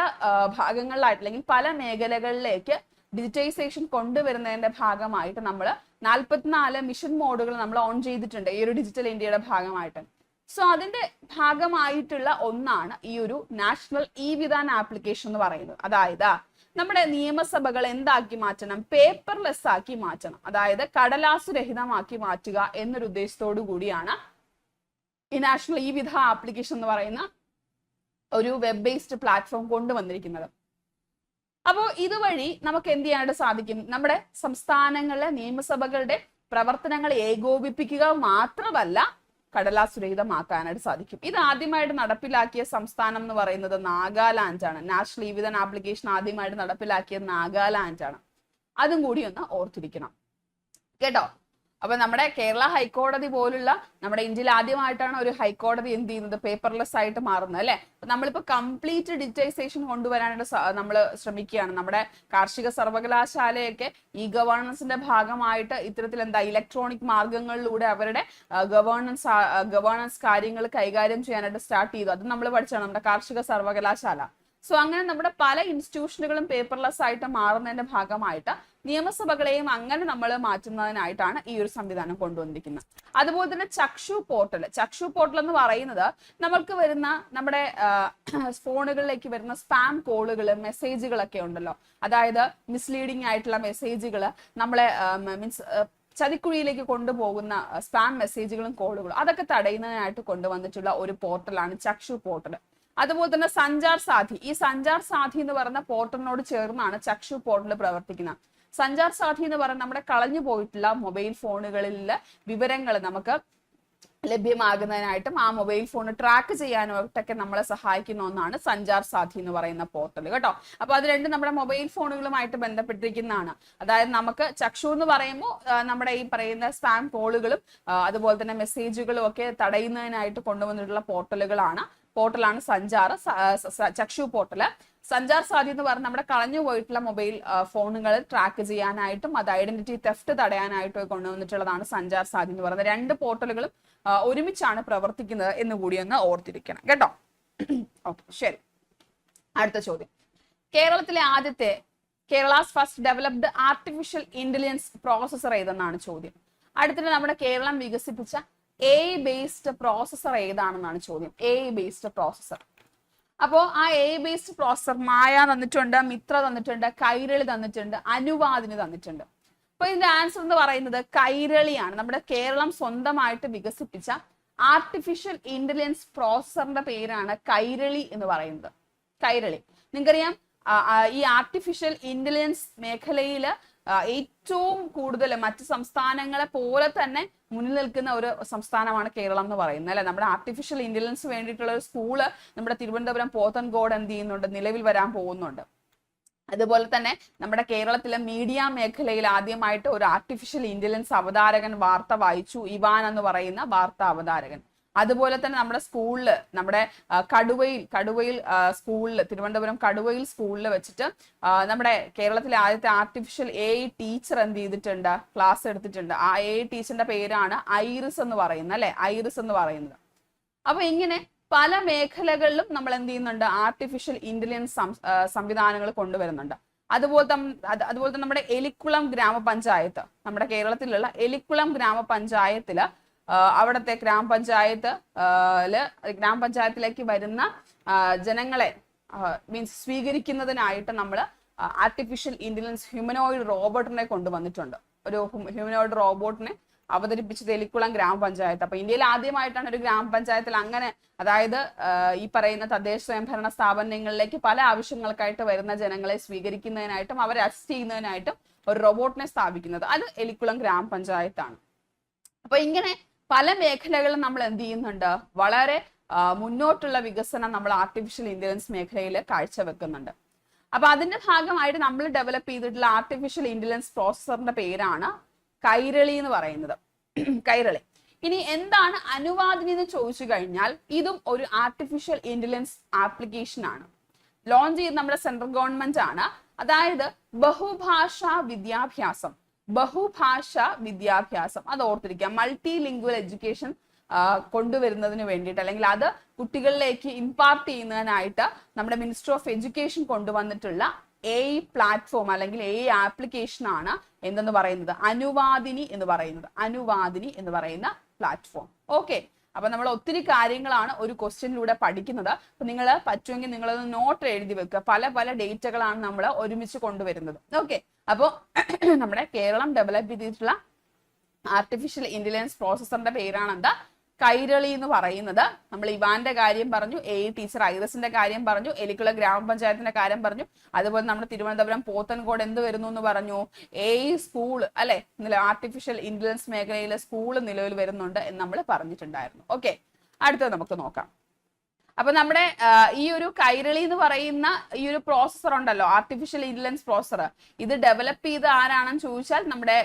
ഭാഗങ്ങളിലായിട്ട് അല്ലെങ്കിൽ പല മേഖലകളിലേക്ക് ഡിജിറ്റൈസേഷൻ കൊണ്ടുവരുന്നതിന്റെ ഭാഗമായിട്ട് നമ്മൾ 44 മിഷൻ മോഡുകൾ നമ്മൾ ഓൺ ചെയ്തിട്ടുണ്ട് ഈ ഒരു ഡിജിറ്റൽ ഇന്ത്യയുടെ ഭാഗമായിട്ട്. സോ അതിന്റെ ഭാഗമായിട്ടുള്ള ഒന്നാണ് ഈ ഒരു നാഷണൽ ഇ വിധാൻ ആപ്ലിക്കേഷൻ എന്ന് പറയുന്നത്. അതായത് നമ്മുടെ നിയമസഭകൾ എന്താക്കി മാറ്റണം, പേപ്പർലെസ് ആക്കി മാറ്റണം, അതായത് കടലാസു രഹിതമാക്കി മാറ്റുക എന്നൊരു ഉദ്ദേശത്തോടു കൂടിയാണ് ഈ നാഷണൽ ഇ വിധ ആപ്ലിക്കേഷൻ എന്ന് പറയുന്ന ഒരു വെബ് ബേസ്ഡ് പ്ലാറ്റ്ഫോം കൊണ്ടുവന്നിരിക്കുന്നത്. അപ്പോൾ ഇതുവഴി നമുക്ക് എന്ത് ചെയ്യാനായിട്ട് സാധിക്കും, നമ്മുടെ സംസ്ഥാനങ്ങളിലെ നിയമസഭകളുടെ പ്രവർത്തനങ്ങൾ ഏകോപിപ്പിക്കുക മാത്രമല്ല കടലാസുരഹിതമാക്കാനായിട്ട് സാധിക്കും. ഇത് ആദ്യമായിട്ട് നടപ്പിലാക്കിയ സംസ്ഥാനം എന്ന് പറയുന്നത് നാഗാലാൻഡ് ആണ്. നാഷണൽ ഇ വിധാൻ ആപ്ലിക്കേഷൻ ആദ്യമായിട്ട് നടപ്പിലാക്കിയത് നാഗാലാൻഡ് ആണ്. അതും കൂടി ഒന്ന് ഓർത്തിരിക്കണം കേട്ടോ. അപ്പൊ നമ്മുടെ കേരള ഹൈക്കോടതി പോലുള്ള നമ്മുടെ ഇന്ത്യയിൽ ആദ്യമായിട്ടാണ് ഒരു ഹൈക്കോടതി എന്ത് ചെയ്യുന്നത്, പേപ്പർലെസ് ആയിട്ട് മാറുന്നത് അല്ലെ. നമ്മളിപ്പോ കംപ്ലീറ്റ് ഡിജിറ്റൈസേഷൻ കൊണ്ടുവരാനായിട്ട് നമ്മൾ ശ്രമിക്കുകയാണ്. നമ്മുടെ കാർഷിക സർവകലാശാലയൊക്കെ ഈ ഗവേണൻസിന്റെ ഭാഗമായിട്ട് ഇത്തരത്തിൽ എന്താ ഇലക്ട്രോണിക് മാർഗങ്ങളിലൂടെ അവരുടെ ഗവേണൻസ് കാര്യങ്ങൾ കൈകാര്യം ചെയ്യാനായിട്ട് സ്റ്റാർട്ട് ചെയ്തു. അത് നമ്മൾ പഠിച്ചാണ് നമ്മുടെ കാർഷിക സർവകലാശാല. സോ അങ്ങനെ നമ്മുടെ പല ഇൻസ്റ്റിറ്റ്യൂഷനുകളും പേപ്പർലെസ് ആയിട്ട് മാറുന്നതിന്റെ ഭാഗമായിട്ട് നിയമസഭകളെയും അങ്ങനെ നമ്മൾ മാറ്റുന്നതിനായിട്ടാണ് ഈ ഒരു സംവിധാനം കൊണ്ടുവന്നിരിക്കുന്നത്. അതുപോലെ തന്നെ ചക്ഷു പോർട്ടൽ എന്ന് പറയുന്നത് നമ്മൾക്ക് വരുന്ന നമ്മുടെ ഫോണുകളിലേക്ക് വരുന്ന സ്പാം കോളുകൾ, മെസ്സേജുകളൊക്കെ ഉണ്ടല്ലോ, അതായത് മിസ്ലീഡിംഗ് ആയിട്ടുള്ള മെസ്സേജുകൾ നമ്മളെ മീൻസ് ചതിക്കുഴിയിലേക്ക് കൊണ്ടുപോകുന്ന സ്പാം മെസ്സേജുകളും കോളുകളും അതൊക്കെ തടയുന്നതിനായിട്ട് കൊണ്ടുവന്നിട്ടുള്ള ഒരു പോർട്ടലാണ് ചക്ഷു പോർട്ടൽ. അതുപോലെ തന്നെ സഞ്ചാർ സാധി, ഈ സഞ്ചാർ സാധി എന്ന് പറയുന്ന പോർട്ടലിനോട് ചേർന്നാണ് ചക്ഷു പോർട്ടൽ പ്രവർത്തിക്കുന്നത്. സഞ്ചാർ സാധി എന്ന് പറയുന്നത് നമ്മുടെ കളഞ്ഞു പോയിട്ടുള്ള മൊബൈൽ ഫോണുകളിലെ വിവരങ്ങൾ നമുക്ക് ലഭ്യമാകുന്നതിനായിട്ടും ആ മൊബൈൽ ഫോൺ ട്രാക്ക് ചെയ്യാനായിട്ടൊക്കെ നമ്മളെ സഹായിക്കുന്ന ഒന്നാണ് സഞ്ചാർ സാധി എന്ന് പറയുന്ന പോർട്ടൽ കേട്ടോ. അപ്പൊ അത് രണ്ടും നമ്മുടെ മൊബൈൽ ഫോണുകളുമായിട്ട് ബന്ധപ്പെട്ടിരിക്കുന്നതാണ്. അതായത് നമുക്ക് ചക്ഷു എന്ന് പറയുമ്പോൾ നമ്മുടെ ഈ പറയുന്ന സ്പാം കോളുകളും അതുപോലെ തന്നെ മെസ്സേജുകളും ഒക്കെ തടയുന്നതിനായിട്ട് കൊണ്ടുവന്നിട്ടുള്ള പോർട്ടലാണ് ചക്ഷു പോർട്ടൽ. സഞ്ചാർ സാധ്യത എന്ന് പറഞ്ഞാൽ നമ്മുടെ കളഞ്ഞു പോയിട്ടുള്ള മൊബൈൽ ഫോണുകൾ ട്രാക്ക് ചെയ്യാനായിട്ടും അത് ഐഡന്റിറ്റി തെഫ്റ്റ് തടയാനായിട്ടും കൊണ്ടുവന്നിട്ടുള്ളതാണ് സഞ്ചാർ സാധ്യത എന്ന് പറയുന്നത്. രണ്ട് പോർട്ടലുകളും ഒരുമിച്ചാണ് പ്രവർത്തിക്കുന്നത് എന്ന് കൂടി ഒന്ന് ഓർത്തിരിക്കണം കേട്ടോ. ഓക്കെ, ശരി. അടുത്ത ചോദ്യം, കേരളത്തിലെ ആദ്യത്തെ Kerala's first developed artificial intelligence processor ഏതെന്നാണ് ചോദ്യം. അടുത്തിട്ട് നമ്മുടെ കേരളം വികസിപ്പിച്ച AI ബേസ്ഡ് പ്രോസസർ ഏതാണെന്നാണ് ചോദ്യം. AI based processor. അപ്പോൾ ആ AI ബേസ്ഡ് പ്രോസസർ മായ തന്നിട്ടുണ്ട്, മിത്ര തന്നിട്ടുണ്ട്, കൈരളി തന്നിട്ടുണ്ട്, അനുവാദിനി തന്നിട്ടുണ്ട്. അപ്പൊ ഇതിന്റെ ആൻസർ എന്ന് പറയുന്നത് കൈരളിയാണ്. നമ്മുടെ കേരളം സ്വന്തമായിട്ട് വികസിപ്പിച്ച ആർട്ടിഫിഷ്യൽ ഇന്റലിജൻസ് പ്രോസസറിന്റെ പേരാണ് കൈരളി എന്ന് പറയുന്നത്. കൈരളി. നിങ്ങൾക്കറിയാം ഈ ആർട്ടിഫിഷ്യൽ ഇന്റലിജൻസ് മേഖലയിൽ ഏറ്റവും കൂടുതൽ മറ്റ് സംസ്ഥാനങ്ങളെ പോലെ തന്നെ മുന്നിൽ നിൽക്കുന്ന ഒരു സംസ്ഥാനമാണ് കേരളം എന്ന് പറയുന്നത് അല്ലെ. നമ്മുടെ ആർട്ടിഫിഷ്യൽ ഇന്റലിജൻസ് വേണ്ടിയിട്ടുള്ള ഒരു സ്കൂള് നമ്മുടെ തിരുവനന്തപുരം പോത്തൻകോട് എന്ത് ചെയ്യുന്നുണ്ട്, നിലവിൽ വരാൻ പോകുന്നുണ്ട്. അതുപോലെ തന്നെ നമ്മുടെ കേരളത്തിലെ മീഡിയ മേഖലയിൽ ആദ്യമായിട്ട് ഒരു ആർട്ടിഫിഷ്യൽ ഇന്റലിജൻസ് അവതാരകൻ വാർത്ത വായിച്ചു, ഇവാൻ എന്ന് പറയുന്ന വാർത്താ അവതാരകൻ. അതുപോലെ തന്നെ നമ്മുടെ സ്കൂളില്, നമ്മുടെ കടുവയിൽ സ്കൂളിൽ, തിരുവനന്തപുരം കടുവയിൽ സ്കൂളിൽ വെച്ചിട്ട് നമ്മുടെ കേരളത്തിലെ ആദ്യത്തെ ആർട്ടിഫിഷ്യൽ AI ടീച്ചർ എന്ത് ചെയ്തിട്ടുണ്ട്, ക്ലാസ് എടുത്തിട്ടുണ്ട്. ആ AI ടീച്ചറിന്റെ പേരാണ് ഐറിസ് എന്ന് പറയുന്നത് അല്ലെ, ഐറിസ് എന്ന് പറയുന്നത്. അപ്പൊ ഇങ്ങനെ പല മേഖലകളിലും നമ്മൾ എന്ത് ചെയ്യുന്നുണ്ട്, ആർട്ടിഫിഷ്യൽ ഇന്റലിജൻസ് സംവിധാനങ്ങൾ കൊണ്ടുവരുന്നുണ്ട്. അതുപോലെ തന്നെ നമ്മുടെ എലിക്കുളം ഗ്രാമപഞ്ചായത്ത്, നമ്മുടെ കേരളത്തിലുള്ള എലിക്കുളം ഗ്രാമപഞ്ചായത്തില് അവിടുത്തെ ഗ്രാമപഞ്ചായത്തിലേക്ക് വരുന്ന ജനങ്ങളെ മീൻസ് സ്വീകരിക്കുന്നതിനായിട്ട് നമ്മൾ ആർട്ടിഫിഷ്യൽ ഇന്റലിജൻസ് ഹ്യൂമനോയിഡ് റോബോട്ടിനെ കൊണ്ടുവന്നിട്ടുണ്ട്. ഒരു ഹ്യൂമനോയിഡ് റോബോട്ടിനെ അവതരിപ്പിച്ചത് എലിക്കുളം ഗ്രാമപഞ്ചായത്ത്. അപ്പൊ ഇന്ത്യയിൽ ആദ്യമായിട്ടാണ് ഒരു ഗ്രാമപഞ്ചായത്തിൽ അങ്ങനെ, അതായത് ഈ പറയുന്ന തദ്ദേശ സ്വയംഭരണ സ്ഥാപനങ്ങളിലേക്ക് പല ആവശ്യങ്ങൾക്കായിട്ട് വരുന്ന ജനങ്ങളെ സ്വീകരിക്കുന്നതിനായിട്ടും അവരെ അസിസ്റ്റ് ചെയ്യുന്നതിനായിട്ടും ഒരു റോബോട്ടിനെ സ്ഥാപിക്കുന്നത്. അത് എലിക്കുളം ഗ്രാമപഞ്ചായത്താണ്. അപ്പൊ ഇങ്ങനെ പല മേഖലകളും നമ്മൾ എന്ത് ചെയ്യുന്നുണ്ട്, വളരെ മുന്നോട്ടുള്ള വികസനം നമ്മൾ ആർട്ടിഫിഷ്യൽ ഇന്റലിജൻസ് മേഖലയിൽ കാഴ്ചവെക്കുന്നുണ്ട്. അപ്പൊ അതിന്റെ ഭാഗമായിട്ട് നമ്മൾ ഡെവലപ്പ് ചെയ്തിട്ടുള്ള ആർട്ടിഫിഷ്യൽ ഇന്റലിജൻസ് പ്രോസസറിന്റെ പേരാണ് കൈരളി എന്ന് പറയുന്നത്. കൈരളി. ഇനി എന്താണ് അനുവാദിനി എന്ന് ചോദിച്ചു കഴിഞ്ഞാൽ ഇതും ഒരു ആർട്ടിഫിഷ്യൽ ഇന്റലിജൻസ് ആപ്ലിക്കേഷൻ ആണ്. ലോഞ്ച് ചെയ്ത് നമ്മുടെ സെൻട്രൽ ഗവൺമെന്റ് ആണ്. അതായത് ബഹുഭാഷാ വിദ്യാഭ്യാസം അത് ഓർത്തിരിക്കാം. മൾട്ടി ലിംഗ്വൽ എഡ്യൂക്കേഷൻ കൊണ്ടുവരുന്നതിന് വേണ്ടിയിട്ട്, അല്ലെങ്കിൽ അത് കുട്ടികളിലേക്ക് ഇമ്പാർട്ട് ചെയ്യുന്നതിനായിട്ട് നമ്മുടെ മിനിസ്ട്രി ഓഫ് എഡ്യൂക്കേഷൻ കൊണ്ടുവന്നിട്ടുള്ള AI പ്ലാറ്റ്ഫോം അല്ലെങ്കിൽ AI ആപ്ലിക്കേഷൻ ആണ് എന്തെന്ന് പറയുന്നത്, അനുവാദിനി എന്ന് പറയുന്ന പ്ലാറ്റ്ഫോം. ഓക്കെ, അപ്പൊ നമ്മൾ ഒത്തിരി കാര്യങ്ങളാണ് ഒരു ക്വസ്റ്റ്യനിലൂടെ പഠിക്കുന്നത്. അപ്പൊ നിങ്ങൾ പറ്റുമെങ്കിൽ നിങ്ങളൊന്ന് നോട്ട് എഴുതി വെക്കുക. പല ഡേറ്റകളാണ് നമ്മൾ ഒരുമിച്ച് കൊണ്ടുവരുന്നത്. ഓക്കെ, അപ്പോൾ നമ്മുടെ കേരളം ഡെവലപ്പ് ചെയ്തിട്ടുള്ള ആർട്ടിഫിഷ്യൽ ഇന്റലിജൻസ് പ്രോസസറിന്റെ പേരാണ് എന്താ, കൈരളി എന്ന് പറയുന്നത്. നമ്മൾ ഇവാന്റെ കാര്യം പറഞ്ഞു, AI ടീച്ചർ ഐറസിന്റെ കാര്യം പറഞ്ഞു, എലിക്കുളം ഗ്രാമപഞ്ചായത്തിന്റെ കാര്യം പറഞ്ഞു. അതുപോലെ നമ്മുടെ തിരുവനന്തപുരം പോത്തൻകോട് എന്ത് വരുന്നു എന്ന് പറഞ്ഞു, AI സ്കൂൾ അല്ലെ, ആർട്ടിഫിഷ്യൽ ഇന്റലിജൻസ് മേഖലയിലെ സ്കൂൾ നിലവിൽ വരുന്നുണ്ട് എന്ന് നമ്മൾ പറഞ്ഞിട്ടുണ്ടായിരുന്നു. ഓക്കെ, അടുത്തത് നമുക്ക് നോക്കാം. അപ്പൊ നമ്മുടെ ഈ ഒരു കൈരളി എന്ന് പറയുന്ന ഈ ഒരു പ്രോസസർ ഉണ്ടല്ലോ, ആർട്ടിഫിഷ്യൽ ഇന്റലിജൻസ് പ്രോസസർ, ഇത് ഡെവലപ്പ് ചെയ്ത് ആരാണെന്ന് ചോദിച്ചാൽ നമ്മുടെ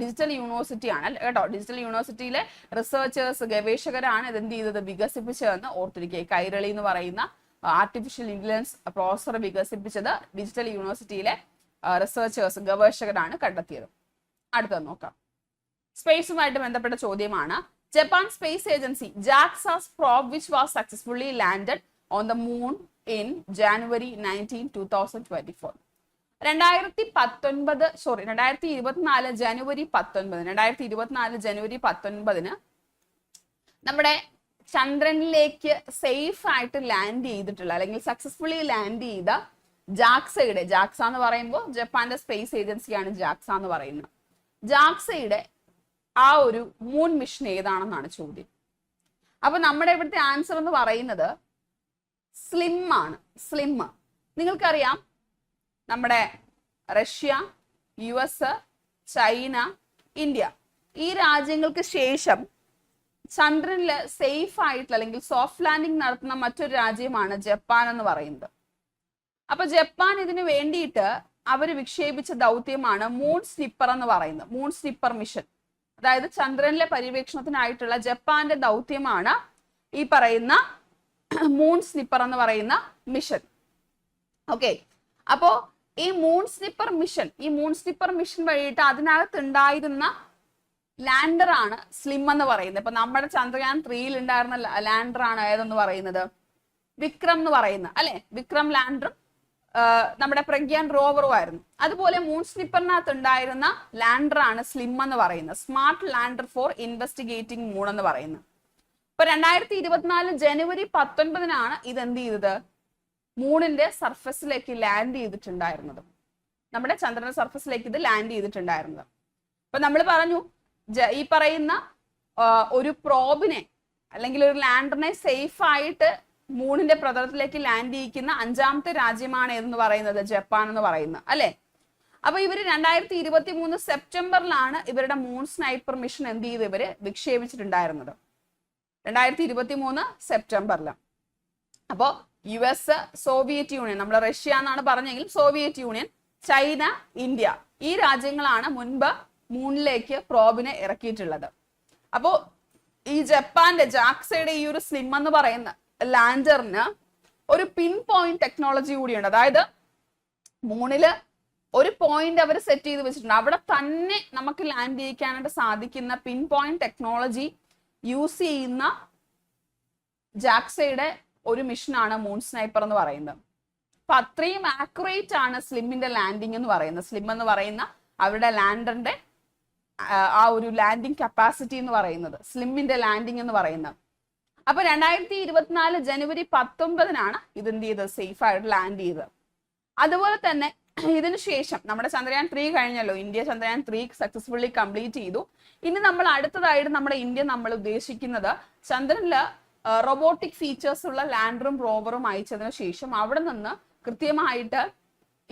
ഡിജിറ്റൽ യൂണിവേഴ്സിറ്റി ആണ് കേട്ടോ. ഡിജിറ്റൽ യൂണിവേഴ്സിറ്റിയിലെ റിസർച്ചേഴ്സ്, ഗവേഷകരാണ് ഇതെന്ത് ചെയ്തത്, വികസിപ്പിച്ചതെന്ന് ഓർത്തിരിക്കുക. കൈരളി എന്ന് പറയുന്ന ആർട്ടിഫിഷ്യൽ ഇന്റലിജൻസ് പ്രോസസർ വികസിപ്പിച്ചത് ഡിജിറ്റൽ യൂണിവേഴ്സിറ്റിയിലെ റിസർച്ചേഴ്സ്, ഗവേഷകരാണ് കണ്ടെത്തിയത്. അടുത്തത് നോക്കാം. സ്പേസുമായിട്ട് ബന്ധപ്പെട്ട ചോദ്യമാണ്. Japan Space Agency JAXA's probe which was successfully landed on the moon in January 19, 2024. 2024 ജനുവരി 19 നമ്മുടെ ചന്ദ്രനിലേക്ക് സേഫ് ആയിട്ട് ലാൻഡ് ചെയ്തിട്ടുള്ള അല്ലെങ്കിൽ സക്സസ്ഫുള്ളി ലാൻഡ് ചെയ്ത ജാക്സയുടെ, ജാക്സ എന്ന് പറയുമ്പോൾ ജപ്പാന്റെ സ്പേസ് ഏജൻസിയാണ് ജാക്സ എന്ന് പറയുന്നത്. ജാക്സയുടെ ആ ഒരു മൂൺ മിഷൻ ഏതാണെന്നാണ് ചോദ്യം. അപ്പൊ നമ്മുടെ ഇവിടുത്തെ ആൻസർ എന്ന് പറയുന്നത് സ്ലിം ആണ്. സ്ലിം. നിങ്ങൾക്കറിയാം നമ്മുടെ റഷ്യ, US, ചൈന, ഇന്ത്യ ഈ രാജ്യങ്ങൾക്ക് ശേഷം ചന്ദ്രനിൽ സേഫ് ആയിട്ടുള്ള അല്ലെങ്കിൽ സോഫ്റ്റ് ലാൻഡിംഗ് നടത്തുന്ന മറ്റൊരു രാജ്യമാണ് ജപ്പാൻ എന്ന് പറയുന്നത്. അപ്പൊ ജപ്പാൻ ഇതിന് വേണ്ടിയിട്ട് അവർ വിക്ഷേപിച്ച ദൗത്യമാണ് മൂൺ സ്നിപ്പർ എന്ന് പറയുന്നത്. മൂൺ സ്നിപ്പർ മിഷൻ, അതായത് ചന്ദ്രനിലെ പര്യവേക്ഷണത്തിനായിട്ടുള്ള ജപ്പാന്റെ ദൗത്യമാണ് ഈ പറയുന്ന മൂൺ സ്നിപ്പർ എന്ന് പറയുന്ന മിഷൻ. ഓക്കെ, അപ്പോ ഈ മൂൺ സ്നിപ്പർ മിഷൻ വഴിയിട്ട് അതിനകത്ത് ഉണ്ടായിരുന്ന ലാൻഡർ ആണ് സ്ലിം എന്ന് പറയുന്നത്. ഇപ്പൊ നമ്മുടെ ചന്ദ്രയാൻ 3 ഉണ്ടായിരുന്ന ലാൻഡർ ആണ് ഏതെന്ന് പറയുന്നത്, വിക്രം എന്ന് പറയുന്നത് അല്ലെ. വിക്രം ലാൻഡറും നമ്മുടെ പ്രഗ്യാൻ റോവറും ആയിരുന്നു. അതുപോലെ മൂൺ സ്നിപ്പറിനകത്ത് ഉണ്ടായിരുന്ന ലാൻഡർ ആണ് സ്ലിം എന്ന് പറയുന്നത്, smart lander four investigating moon എന്ന് പറയുന്നത്. ഇപ്പൊ 2024 ജനുവരി 19 ഇത് എന്ത് ചെയ്തത്, മൂണിന്റെ സർഫസിലേക്ക് ലാൻഡ് ചെയ്തിട്ടുണ്ടായിരുന്നത്. നമ്മുടെ ചന്ദ്രന്റെ സർഫസിലേക്ക് ഇത് ലാൻഡ് ചെയ്തിട്ടുണ്ടായിരുന്നത്. അപ്പൊ നമ്മൾ പറഞ്ഞു ഈ പറയുന്ന ഒരു പ്രോബിനെ അല്ലെങ്കിൽ ഒരു ലാൻഡറിനെ സേഫ് ആയിട്ട് മൂണിന്റെ പ്രതലത്തിലേക്ക് ലാൻഡ് ചെയ്യിക്കുന്ന 5ാമത്തെ രാജ്യമാണ് ഏതെന്ന് പറയുന്നത്, ജപ്പാൻ എന്ന് പറയുന്നത് അല്ലെ. അപ്പൊ ഇവര് 2023 സെപ്റ്റംബറിലാണ് ഇവരുടെ മൂൺ സ്നൈപ്പർ മിഷൻ എന്ത് ചെയ്ത് ഇവര് വിക്ഷേപിച്ചിട്ടുണ്ടായിരുന്നത്, 2023 സെപ്റ്റംബറിൽ. അപ്പോ US, സോവിയറ്റ് യൂണിയൻ, നമ്മൾ റഷ്യ എന്നാണ് പറഞ്ഞെങ്കിൽ സോവിയറ്റ് യൂണിയൻ, ചൈന, ഇന്ത്യ, ഈ രാജ്യങ്ങളാണ് മുൻപ് മൂണിലേക്ക് പ്രോബിനെ ഇറക്കിയിട്ടുള്ളത്. അപ്പോ ഈ ജപ്പാന്റെ ജാക്സയുടെ ഈ ഒരു സ്ലിം എന്ന് പറയുന്ന ലാൻഡറിന് ഒരു പിൻ പോയിന്റ് ടെക്നോളജി കൂടിയുണ്ട്. അതായത് മൂണില് ഒരു പോയിന്റ് അവർ സെറ്റ് ചെയ്ത് വെച്ചിട്ടുണ്ട്, അവിടെ തന്നെ നമുക്ക് ലാൻഡ് ചെയ്യിക്കാനായിട്ട് സാധിക്കുന്ന പിൻ പോയിന്റ് ടെക്നോളജി യൂസ് ചെയ്യുന്ന ജാക്സയുടെ ഒരു മിഷനാണ് മൂൺ സ്നൈപ്പർ എന്ന് പറയുന്നത്. അപ്പൊ അത്രയും ആക്യുറേറ്റ് ആണ് സ്ലിമ്മിന്റെ ലാൻഡിങ് എന്ന് പറയുന്നത്. സ്ലിം എന്ന് പറയുന്ന അവരുടെ ലാൻഡറിന്റെ ആ ഒരു ലാൻഡിങ് കപ്പാസിറ്റി എന്ന് പറയുന്നത്, സ്ലിമ്മിന്റെ ലാൻഡിങ് എന്ന് പറയുന്നത്. അപ്പൊ 2024 ജനുവരി 19 ഇതെന്ത് ചെയ്തത്, സേഫ് ആയിട്ട് ലാൻഡ് ചെയ്തത്. അതുപോലെ തന്നെ ഇതിനു ശേഷം നമ്മുടെ ചന്ദ്രയാൻ 3 കഴിഞ്ഞല്ലോ, ഇന്ത്യ ചന്ദ്രയാൻ 3 സക്സസ്ഫുള്ളി കംപ്ലീറ്റ് ചെയ്തു. ഇനി നമ്മൾ അടുത്തതായിട്ട് നമ്മുടെ ഇന്ത്യ നമ്മൾ ഉദ്ദേശിക്കുന്നത് ചന്ദ്രനില് റോബോട്ടിക് ഫീച്ചേഴ്സ് ഉള്ള ലാൻഡറും റോവറും അയച്ചതിനു ശേഷം അവിടെ നിന്ന് കൃത്യമായിട്ട്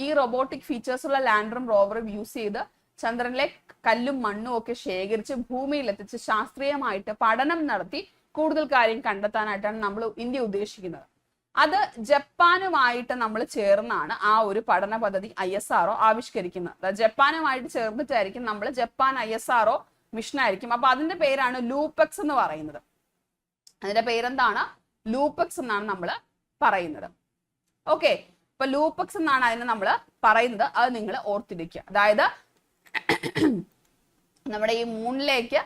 ഈ റോബോട്ടിക് ഫീച്ചേഴ്സ് ഉള്ള ലാൻഡറും റോവറും യൂസ് ചെയ്ത് ചന്ദ്രനിലെ കല്ലും മണ്ണും ഒക്കെ ശേഖരിച്ച് ഭൂമിയിൽ എത്തിച്ച് ശാസ്ത്രീയമായിട്ട് പഠനം നടത്തി കൂടുതൽ കാര്യം കണ്ടെത്താനായിട്ടാണ് നമ്മൾ ഇന്ത്യ ഉദ്ദേശിക്കുന്നത്. അത് ജപ്പാനുമായിട്ട് നമ്മൾ ചേർന്നാണ് ആ ഒരു പഠന പദ്ധതി ISRO ആവിഷ്കരിക്കുന്നത്. ജപ്പാനുമായിട്ട് ചേർന്നിട്ടായിരിക്കും നമ്മൾ ജപ്പാൻ ISRO മിഷൻ ആയിരിക്കും. അപ്പൊ അതിന്റെ പേരാണ് ലൂപെക്സ് എന്ന് പറയുന്നത്. അതിന്റെ പേരെന്താണ്, ലൂപെക്സ് എന്നാണ് നമ്മൾ പറയുന്നത്. ഓക്കെ, ഇപ്പൊ ലൂപെക്സ് എന്നാണ് അതിനെ നമ്മൾ പറയുന്നത്, അത് നിങ്ങൾ ഓർത്തിരിക്കുക. അതായത് നമ്മുടെ ഈ മൂണിലേക്ക്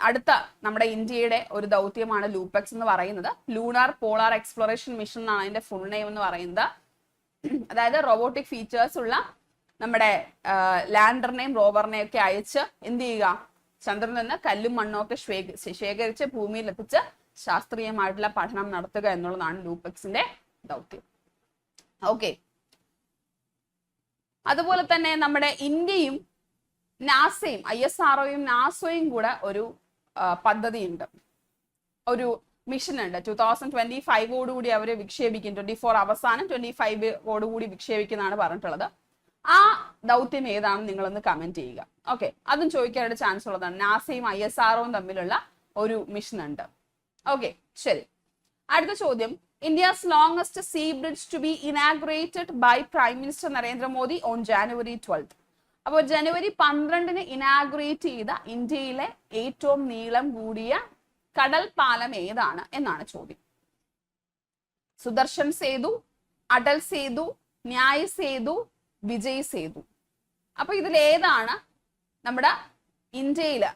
അടുത്ത നമ്മുടെ ഇന്ത്യയുടെ ഒരു ദൗത്യമാണ് ലൂപെക്സ് എന്ന് പറയുന്നത്. ലൂണാർ പോളാർ എക്സ്പ്ലോറേഷൻ മിഷൻ എന്നാണ് അതിന്റെ ഫുൾ നെയിം എന്ന് പറയുന്നത്. അതായത് റോബോട്ടിക് ഫീച്ചേഴ്സ് ഉള്ള നമ്മുടെ ലാൻഡറിനെയും റോവറിനെയും ഒക്കെ അയച്ച് എന്ത് ചെയ്യുക, ചന്ദ്രനിൽ നിന്ന് കല്ലും മണ്ണും ഒക്കെ ശേഖരിച്ച് ഭൂമിയിൽ എത്തിച്ച് ശാസ്ത്രീയമായിട്ടുള്ള പഠനം നടത്തുക എന്നുള്ളതാണ് ലൂപെക്സിന്റെ ദൗത്യം. ഓക്കെ, അതുപോലെ തന്നെ നമ്മുടെ ഇന്ത്യയും നാസയും ISROയും നാസയും കൂടെ ഒരു പദ്ധതിയുണ്ട്, ഒരു മിഷൻ ഉണ്ട്. 2025 അവർ വിക്ഷേപിക്കും. 24 അവസാനം 25 വിക്ഷേപിക്കുന്നതാണ് പറഞ്ഞിട്ടുള്ളത്. ആ ദൗത്യം ഏതാണെന്ന് നിങ്ങളൊന്ന് കമന്റ് ചെയ്യുക. ഓക്കെ, അതും ചോദിക്കാനായിട്ട് ചാൻസ് ഉള്ളതാണ്. നാസയും ISROയും തമ്മിലുള്ള ഒരു മിഷൻ ഉണ്ട്. ഓക്കെ, ശരി. അടുത്ത ചോദ്യം, India's longest see bridge to B inaugurated by prime minister Narendra Modi on January 12. അപ്പോൾ ജനുവരി 12 ഇനാഗുറേറ്റ് ചെയ്ത ഇന്ത്യയിലെ ഏറ്റവും നീളം കൂടിയ കടൽ പാലം ഏതാണ് എന്നാണ് ചോദ്യം. സുദർശൻ സേതു, അടൽ സേതു, ന്യായ് സേതു, വിജയ് സേതു. അപ്പൊ ഇതിൽ ഏതാണ് നമ്മുടെ ഇന്ത്യയില്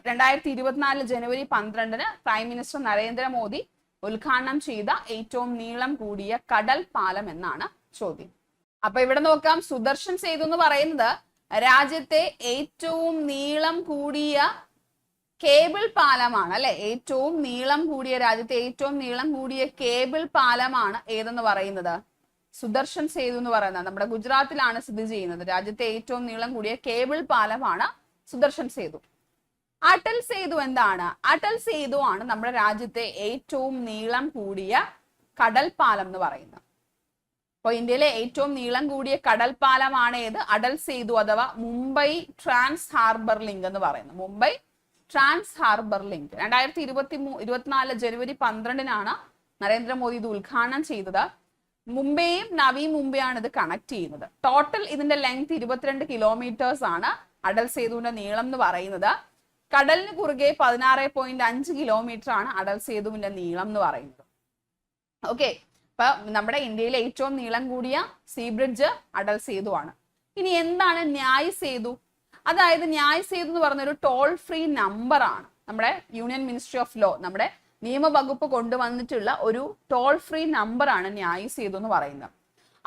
2024 ജനുവരി 12 പ്രൈം മിനിസ്റ്റർ നരേന്ദ്രമോദി ഉദ്ഘാടനം ചെയ്ത ഏറ്റവും നീളം കൂടിയ കടൽ പാലം എന്നാണ് ചോദ്യം. അപ്പൊ ഇവിടെ നോക്കാം, സുദർശൻ സേതു എന്ന് പറയുന്നത് രാജ്യത്തെ ഏറ്റവും നീളം കൂടിയ കേബിൾ പാലമാണ് അല്ലെ. ഏറ്റവും നീളം കൂടിയ രാജ്യത്തെ ഏറ്റവും നീളം കൂടിയ കേബിൾ പാലമാണ് ഏതെന്ന് പറയുന്നത്, സുദർശൻ സേതു എന്ന് പറയുന്നത്. നമ്മുടെ ഗുജറാത്തിലാണ് സ്ഥിതി ചെയ്യുന്നത്. രാജ്യത്തെ ഏറ്റവും നീളം കൂടിയ കേബിൾ പാലമാണ് സുദർശൻ സേതു. അടൽ സേതു എന്താണ്? അടൽ സേതു ആണ് നമ്മുടെ രാജ്യത്തെ ഏറ്റവും നീളം കൂടിയ കടൽ പാലം എന്ന് പറയുന്നത്. അപ്പൊ ഇന്ത്യയിലെ ഏറ്റവും നീളം കൂടിയ കടൽ പാലമാണ് ഏത്? അടൽ സേതു അഥവാ മുംബൈ ട്രാൻസ് ഹാർബർ ലിങ്ക് എന്ന് പറയുന്നത്. മുംബൈ ട്രാൻസ് ഹാർബർ ലിങ്ക് 2024 ജനുവരി 12 നരേന്ദ്രമോദി ഇത് ഉദ്ഘാടനം ചെയ്തത്. മുംബൈയും നവി മുംബൈയാണ് ഇത് കണക്ട് ചെയ്യുന്നത്. ടോട്ടൽ ഇതിന്റെ ലെങ്ത് 22 കിലോമീറ്റേഴ്സ് ആണ് അടൽ സേതുവിന്റെ നീളം എന്ന് പറയുന്നത്. കടലിന് കുറുകെ 16.5 കിലോമീറ്റർ ആണ് അടൽ സേതുവിന്റെ നീളം എന്ന് പറയുന്നത്. ഓക്കെ, ഇപ്പൊ നമ്മുടെ ഇന്ത്യയിലെ ഏറ്റവും നീളം കൂടിയ സീ ബ്രിഡ്ജ് അടൽ സേതു ആണ്. ഇനി എന്താണ് ന്യായ് സേതു? അതായത് ന്യായ് സേതു എന്ന് പറഞ്ഞ ഒരു ടോൾ ഫ്രീ നമ്പർ ആണ്. നമ്മുടെ യൂണിയൻ മിനിസ്ട്രി ഓഫ് ലോ, നമ്മുടെ നിയമവകുപ്പ് കൊണ്ടുവന്നിട്ടുള്ള ഒരു ടോൾ ഫ്രീ നമ്പർ ആണ് ന്യായ് സേതു എന്ന് പറയുന്നത്.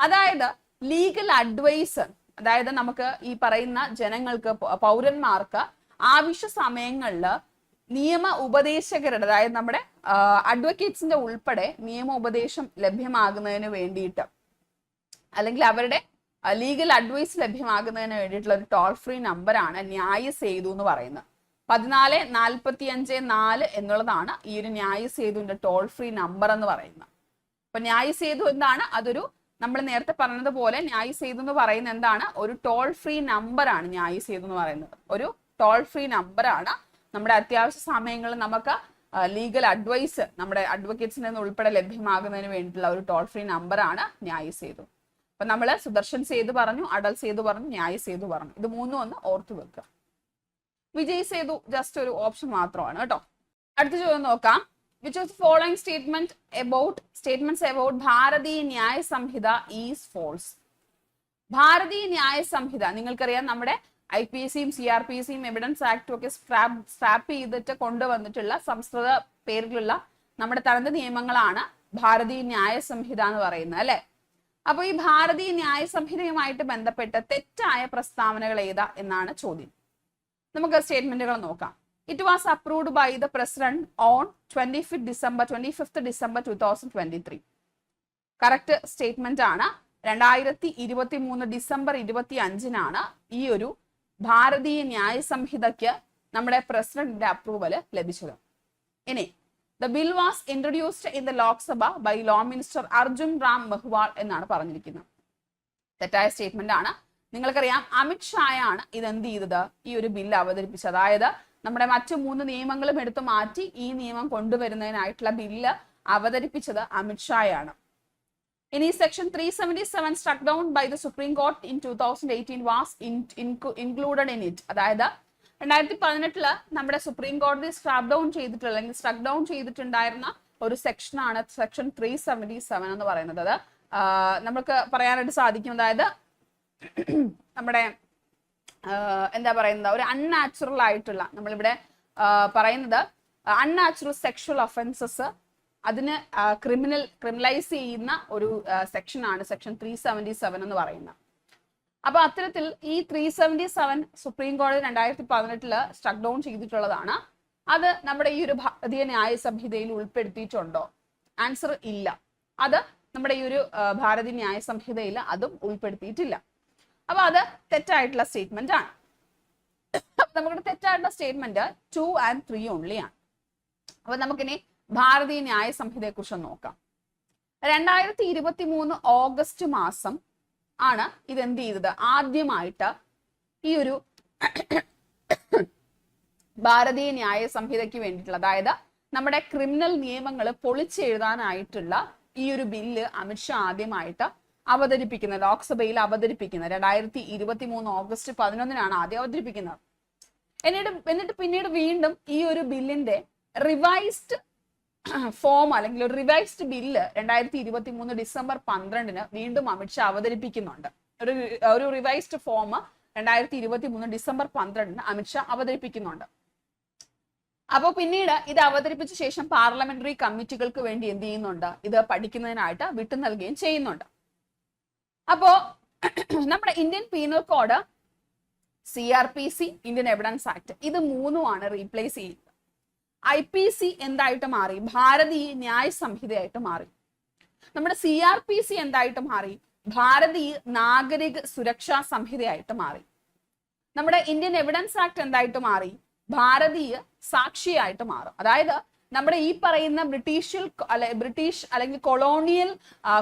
അതായത് ലീഗൽ അഡ്വൈസ്, അതായത് നമുക്ക് ഈ പറയുന്ന ജനങ്ങൾക്ക്, പൗരന്മാർക്ക് ആവശ്യ സമയങ്ങളിൽ നിയമ ഉപദേശകരുടെ, അതായത് നമ്മുടെ അഡ്വക്കേറ്റ്സിന്റെ ഉൾപ്പെടെ നിയമ ഉപദേശം ലഭ്യമാകുന്നതിന് വേണ്ടിയിട്ട്, അല്ലെങ്കിൽ അവരുടെ ലീഗൽ അഡ്വൈസ് ലഭ്യമാകുന്നതിന് വേണ്ടിയിട്ടുള്ള ഒരു ടോൾ ഫ്രീ നമ്പറാണ് ന്യായ് സേതു എന്ന് പറയുന്നത്. 1445 എന്നുള്ളതാണ് ഈ ഒരു ന്യായ് സേതുവിന്റെ ടോൾ ഫ്രീ നമ്പർ എന്ന് പറയുന്നത്. അപ്പൊ ന്യായ് സേതു എന്താണ്? അതൊരു, നമ്മൾ നേരത്തെ പറഞ്ഞതുപോലെ ന്യായ് സേതു എന്ന് പറയുന്നത് എന്താണ്? ഒരു ടോൾ ഫ്രീ നമ്പറാണ് ന്യായ് സേതു എന്ന് പറയുന്നത്. ഒരു ടോൾ ഫ്രീ നമ്പറാണ്. നമ്മുടെ അത്യാവശ്യ സമയങ്ങളിൽ നമുക്ക് ലീഗൽ അഡ്വൈസ് നമ്മുടെ അഡ്വക്കേറ്റ്സിൽ നിന്ന് ഉൾപ്പെടെ ലഭ്യമാകുന്നതിന് വേണ്ടിയിട്ടുള്ള ഒരു ടോൾ ഫ്രീ നമ്പറാണ് ന്യായ് സേതു. അപ്പൊ നമ്മള് സുദർശൻ സേതു പറഞ്ഞു, അടൽ സേതു പറഞ്ഞു, ന്യായ് സേതു പറഞ്ഞു. ഇത് മൂന്നും ഒന്ന് ഓർത്തു വെക്കുക. വിജയ് സേതു ജസ്റ്റ് ഒരു ഓപ്ഷൻ മാത്രമാണ് കേട്ടോ. അടുത്ത ചോദ്യം നോക്കാം. Which of the following statements about ഭാരതീയ ന്യായ സംഹിത ഈസ് ഫോൾസ്? ഭാരതീയ ന്യായ സംഹിത നിങ്ങൾക്കറിയാം, നമ്മുടെ IPSCയും CRPCയും എവിഡൻസ് ആക്ടും ഒക്കെ സ്ക്രാപ്പ് ചെയ്തിട്ട് കൊണ്ടുവന്നിട്ടുള്ള സംസ്കൃത പേരിലുള്ള നമ്മുടെ തനത് നിയമങ്ങളാണ് ഭാരതീയ ന്യായ സംഹിത എന്ന് പറയുന്നത്, അല്ലെ? അപ്പൊ ഈ ഭാരതീയ ന്യായ സംഹിതയുമായിട്ട് ബന്ധപ്പെട്ട തെറ്റായ പ്രസ്താവനകൾ ഏതാ എന്നാണ് ചോദ്യം. നമുക്ക് സ്റ്റേറ്റ്മെന്റുകൾ നോക്കാം. It was approved by the president on 25th December 2023. Correct statement ആണ്. 2023 ഡിസംബർ 25-നാണ് ഈ ഒരു ഭാരതീയ ന്യായ സംഹിതയ്ക്ക് നമ്മുടെ പ്രസിഡന്റിന്റെ അപ്രൂവല് ലഭിച്ചത്. ഇനി the bill was introduced in the Lok Sabha by law minister Arjun Ram Meghwal എന്നാണ് പറഞ്ഞിരിക്കുന്നത്. തെറ്റായ സ്റ്റേറ്റ്മെന്റ് ആണ്. നിങ്ങൾക്കറിയാം, അമിത് ഷായാണ് ഇത് എന്ത് ചെയ്തത്? ഈ ഒരു ബില്ല് അവതരിപ്പിച്ചത്. അതായത് നമ്മുടെ മറ്റു 3 നിയമങ്ങളും എടുത്തു മാറ്റി ഈ നിയമം കൊണ്ടുവരുന്നതിനായിട്ടുള്ള ബില്ല് അവതരിപ്പിച്ചത് അമിത് ഷായാണ്. ഇനി section 377 struck down by the Supreme Court in 2018 was included in it. അതായത് 2018 നമ്മുടെ സുപ്രീം കോടതി സ്ട്രാക്ക് ഡൗൺ ചെയ്തിട്ടുള്ള, അല്ലെങ്കിൽ സ്ട്രക്ക് ഡൗൺ ചെയ്തിട്ടുണ്ടായിരുന്ന ഒരു സെക്ഷനാണ് സെക്ഷൻ 377 എന്ന് പറയുന്നത്. അത് നമുക്ക് പറയാനായിട്ട് സാധിക്കും. അതായത് നമ്മുടെ എന്താ പറയുന്നത്, ഒരു അൺനാച്ചുറൽ ആയിട്ടുള്ള, പറയുന്നത് അൺനാച്ചുറൽ സെക്ഷൽ ഒഫൻസസ്, അതിന് ക്രിമിനലൈസ് ചെയ്യുന്ന ഒരു സെക്ഷനാണ് സെക്ഷൻ 377 എന്ന് പറയുന്നത്. അപ്പൊ അത്തരത്തിൽ ഈ 377 സുപ്രീം കോടതി 2018 സ്ട്രക്ക് ഡൗൺ ചെയ്തിട്ടുള്ളതാണ്. അത് നമ്മുടെ ഈ ഒരു ഭാരതീയ ന്യായ സംഹിതയിൽ ഉൾപ്പെടുത്തിയിട്ടുണ്ടോ? ആൻസർ ഇല്ല. അത് നമ്മുടെ ഈ ഒരു ഭാരതീയ ന്യായ സംഹിതയിൽ അതും ഉൾപ്പെടുത്തിയിട്ടില്ല. അപ്പൊ അത് തെറ്റായിട്ടുള്ള സ്റ്റേറ്റ്മെന്റ് ആണ്. നമ്മുടെ തെറ്റായിട്ടുള്ള സ്റ്റേറ്റ്മെന്റ് 2 and 3 ഓൺലി ആണ്. അപ്പൊ നമുക്കിനി ഭാരതീയ ന്യായ സംഹിതയെ കുറിച്ച് നോക്കാം. 2023 ഓഗസ്റ്റ് മാസം ആണ് ഇതെന്ത് ചെയ്തത്? ആദ്യമായിട്ട് ഈ ഒരു ഭാരതീയ ന്യായ സംഹിതയ്ക്ക് വേണ്ടിയിട്ടുള്ള, അതായത് നമ്മുടെ ക്രിമിനൽ നിയമങ്ങൾ പൊളിച്ചെഴുതാനായിട്ടുള്ള ഈ ഒരു ബില്ല് അമിത്ഷാ ആദ്യമായിട്ട് അവതരിപ്പിക്കുന്നത്, ലോക്സഭയിൽ അവതരിപ്പിക്കുന്നത് 2023 ഓഗസ്റ്റ് 11-നാണ് ആദ്യം അവതരിപ്പിക്കുന്നത്. എന്നിട്ട് പിന്നീട് വീണ്ടും ഈ ഒരു ബില്ലിന്റെ റിവൈസ്ഡ് ഫോം, അല്ലെങ്കിൽ ഒരു റിവൈസ്ഡ് ബില്ല് 2023 ഡിസംബർ 12-ന് വീണ്ടും അമിത്ഷാ അവതരിപ്പിക്കുന്നുണ്ട്. ഒരു റിവൈസ്ഡ് ഫോം 2023 ഡിസംബർ 12-ന് അമിത്ഷാ അവതരിപ്പിക്കുന്നുണ്ട്. അപ്പോൾ പിന്നീട് ഇത് അവതരിപ്പിച്ച ശേഷം പാർലമെന്ററി കമ്മിറ്റികൾക്ക് വേണ്ടി എന്ത് ചെയ്യുന്നുണ്ട്? ഇത് പഠിക്കുന്നതിനായിട്ട് വിട്ടു നൽകുകയും ചെയ്യുന്നുണ്ട്. അപ്പോ നമ്മുടെ Indian penal code, CRPC, Indian evidence act, ഇത് മൂന്നുമാണ് റീപ്ലേസ് ചെയ്യുന്നത്. IPC എന്തായിട്ട് മാറി? ഭാരതീയ ന്യായ സംഹിതയായിട്ട് മാറി. നമ്മുടെ CRPC എന്തായിട്ട് മാറി? ഭാരതീയ നാഗരിക സുരക്ഷാ സംഹിതയായിട്ട് മാറി. നമ്മുടെ ഇന്ത്യൻ എവിഡൻസ് ആക്ട് എന്തായിട്ട് മാറി? ഭാരതീയ സാക്ഷിയായിട്ട് മാറും. അതായത് നമ്മുടെ ഈ പറയുന്ന ബ്രിട്ടീഷ് അല്ലെങ്കിൽ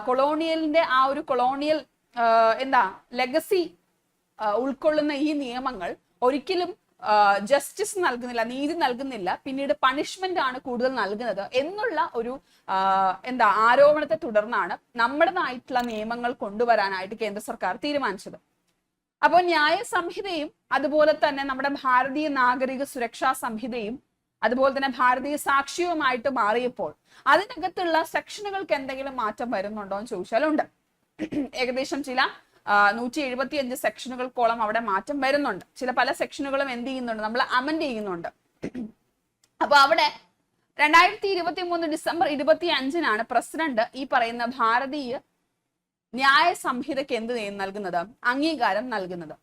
കൊളോണിയലിന്റെ ആ ഒരു കൊളോണിയൽ ലെഗസി ഉൾക്കൊള്ളുന്ന ഈ നിയമങ്ങൾ ഒരിക്കലും ജസ്റ്റിസ് നൽകുന്നില്ല, നീതി നൽകുന്നില്ല, പിന്നീട് പണിഷ്മെന്റ് ആണ് കൂടുതൽ നൽകുന്നത് എന്നുള്ള ഒരു ആരോപണത്തെ തുടർന്നാണ് നമ്മുടേതായിട്ടുള്ള നിയമങ്ങൾ കൊണ്ടുവരാനായിട്ട് കേന്ദ്ര സർക്കാർ തീരുമാനിച്ചത്. അപ്പോൾ ന്യായ സംഹിതയും അതുപോലെ തന്നെ നമ്മുടെ ഭാരതീയ നാഗരിക സുരക്ഷാ സംഹിതയും അതുപോലെ തന്നെ ഭാരതീയ സാക്ഷ്യവുമായിട്ട് മാറിയപ്പോൾ അതിനകത്തുള്ള സെക്ഷനുകൾക്ക് എന്തെങ്കിലും മാറ്റം വരുന്നുണ്ടോ എന്ന് ചോദിച്ചാൽ ഉണ്ട്. ഏകദേശം ചില 175 സെക്ഷനുകൾക്കോളം അവിടെ മാറ്റം വരുന്നുണ്ട്. പല സെക്ഷനുകളും എന്ത് ചെയ്യുന്നുണ്ട്, നമ്മൾ അമെൻഡ് ചെയ്യുന്നുണ്ട്. അപ്പൊ അവിടെ 2023 ഡിസംബർ 25-നാണ് പ്രസിഡന്റ് ഈ പറയുന്ന ഭാരതീയ ന്യായ സംഹിതയ്ക്ക് എന്ത് നൽകുന്നത്, അംഗീകാരം നൽകുന്നത്.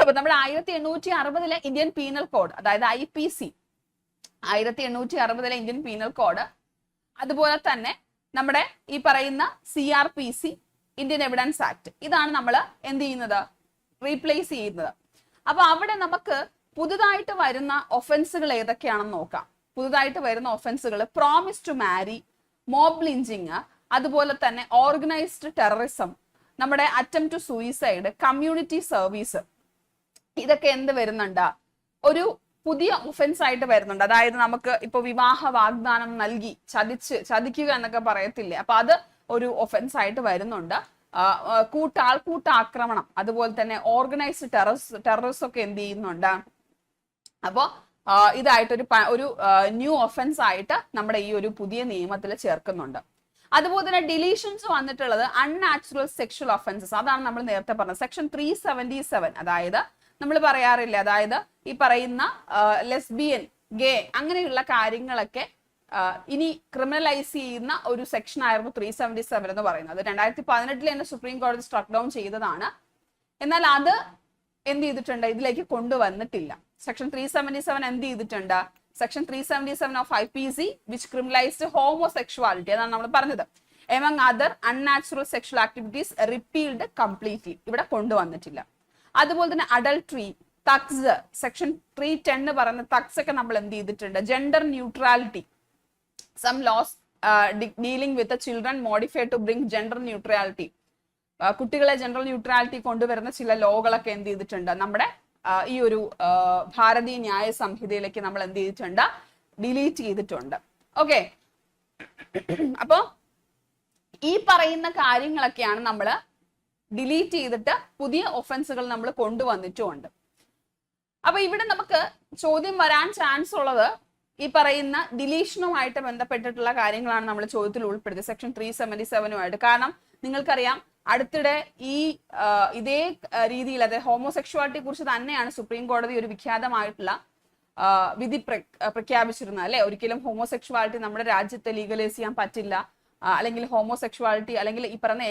അപ്പൊ നമ്മൾ 1860 ഇന്ത്യൻ പീനൽ കോഡ്, അതായത് IPC 1860 ഇന്ത്യൻ പീനൽ കോഡ്, അതുപോലെ തന്നെ നമ്മുടെ ഈ പറയുന്ന CRPC ഇന്ത്യൻ എവിഡൻസ് ആക്ട്, ഇതാണ് നമ്മൾ എന്ത് ചെയ്യുന്നത്, റീപ്ലേസ് ചെയ്യുന്നത്. അപ്പൊ അവിടെ നമുക്ക് പുതുതായിട്ട് വരുന്ന ഒഫൻസുകൾ ഏതൊക്കെയാണെന്ന് നോക്കാം. പുതുതായിട്ട് വരുന്ന ഒഫൻസുകൾ promise to marry, mob lynching, അതുപോലെ തന്നെ ഓർഗനൈസ്ഡ് ടെററിസം, നമ്മുടെ attempt to suicide, community service, ഇതൊക്കെ എന്ത് വരുന്നുണ്ട്, ഒരു പുതിയ ഒഫൻസ് ആയിട്ട് വരുന്നുണ്ട്. അതായത് നമുക്ക് ഇപ്പൊ വിവാഹ വാഗ്ദാനം നൽകി ചതിക്കുക എന്നൊക്കെ പറയത്തില്ലേ, അപ്പൊ അത് ഒരു ഒഫൻസ് ആയിട്ട് വരുന്നുണ്ട്. ആൾക്കൂട്ടാക്രമണം, അതുപോലെ തന്നെ ഓർഗനൈസ്ഡ് ടെററിസം ഒക്കെ എന്ത് ചെയ്യുന്നുണ്ട്. അപ്പോ ഇതായിട്ടൊരു ന്യൂ ഒഫൻസ് ആയിട്ട് നമ്മുടെ ഈ ഒരു പുതിയ നിയമത്തിൽ ചേർക്കുന്നുണ്ട്. അതുപോലെ തന്നെ ഡിലീഷൻസ് വന്നിട്ടുള്ളത് അൺനാച്ചുറൽ സെക്ഷൽ ഒഫൻസസ്, അതാണ് നമ്മൾ നേരത്തെ പറഞ്ഞത് സെക്ഷൻ 377. അതായത് നമ്മൾ പറയാറില്ല, അതായത് ഈ പറയുന്ന ലെസ്ബിയൻ, ഗേ അങ്ങനെയുള്ള കാര്യങ്ങളൊക്കെ ഇനി ക്രിമിനലൈസ് ചെയ്യുന്ന ഒരു സെക്ഷൻ ആയിരുന്നു 377 എന്ന് പറയുന്നത്. 2018 തന്നെ സുപ്രീം കോടതി സ്ട്രക്ക് ഡൗൺ ചെയ്തതാണ്. എന്നാൽ അത് എന്ത് ചെയ്തിട്ടുണ്ട്, ഇതിലേക്ക് കൊണ്ടുവന്നിട്ടില്ല. സെക്ഷൻ 377 എന്ത് ചെയ്തിട്ടുണ്ട്, section 377 of IPC which criminalised homosexuality, അതാണ് നമ്മൾ പറഞ്ഞത്. Among other unnatural sexual activities repealed completely, ഇവിടെ കൊണ്ടുവന്നിട്ടില്ല. അതുപോലെ തന്നെ അഡൾട്ടറി, തക്സ്, സെക്ഷൻ 310 പറയുന്ന തക്സ് ഒക്കെ നമ്മൾ എന്ത് ചെയ്തിട്ടുണ്ട്. Gender neutrality, some laws dealing with children modified to bring gender neutrality, കുട്ടികളെ ജെൻഡർ ന്യൂട്രാലിറ്റി കൊണ്ടുവരുന്ന ചില ലോകളൊക്കെ എന്ത് ചെയ്തിട്ടുണ്ട്, നമ്മുടെ ഈ ഒരു ഭാരതീയ ന്യായ സംഹിതയിലേക്ക് നമ്മൾ എന്ത് ചെയ്തിട്ടുണ്ട്, ഡിലീറ്റ് ചെയ്തിട്ടുണ്ട്. ഓക്കെ, അപ്പോ ഈ പറയുന്ന കാര്യങ്ങളൊക്കെയാണ് നമ്മൾ ഡിലീറ്റ് ചെയ്തിട്ട് പുതിയ ഒഫൻസുകൾ നമ്മൾ കൊണ്ടുവന്നിട്ടുമുണ്ട്. അപ്പൊ ഇവിടെ നമുക്ക് ചോദ്യം വരാൻ ചാൻസ് ഉള്ളത് ഈ പറയുന്ന ഡിലീഷനുമായിട്ട് ബന്ധപ്പെട്ടിട്ടുള്ള കാര്യങ്ങളാണ് നമ്മൾ ചോദ്യത്തിൽ ഉൾപ്പെടുത്തിയത്, സെക്ഷൻ 377-ഉമായിട്ട്. കാരണം നിങ്ങൾക്കറിയാം, അടുത്തിടെ ഈ ഇതേ രീതിയിൽ, അതായത് ഹോമോസെക്ഷുവാലിറ്റിയെ കുറിച്ച് തന്നെയാണ് സുപ്രീം കോടതി ഒരു വിഖ്യാതമായിട്ടുള്ള വിധി പ്രഖ്യാപിച്ചിരുന്നത്, അല്ലെ. ഒരിക്കലും ഹോമോസെക്ഷുവാലിറ്റി നമ്മുടെ രാജ്യത്ത് ലീഗലൈസ് ചെയ്യാൻ പറ്റില്ല, അല്ലെങ്കിൽ ഹോമോസെക്ഷുവാലിറ്റി അല്ലെങ്കിൽ ഈ പറഞ്ഞ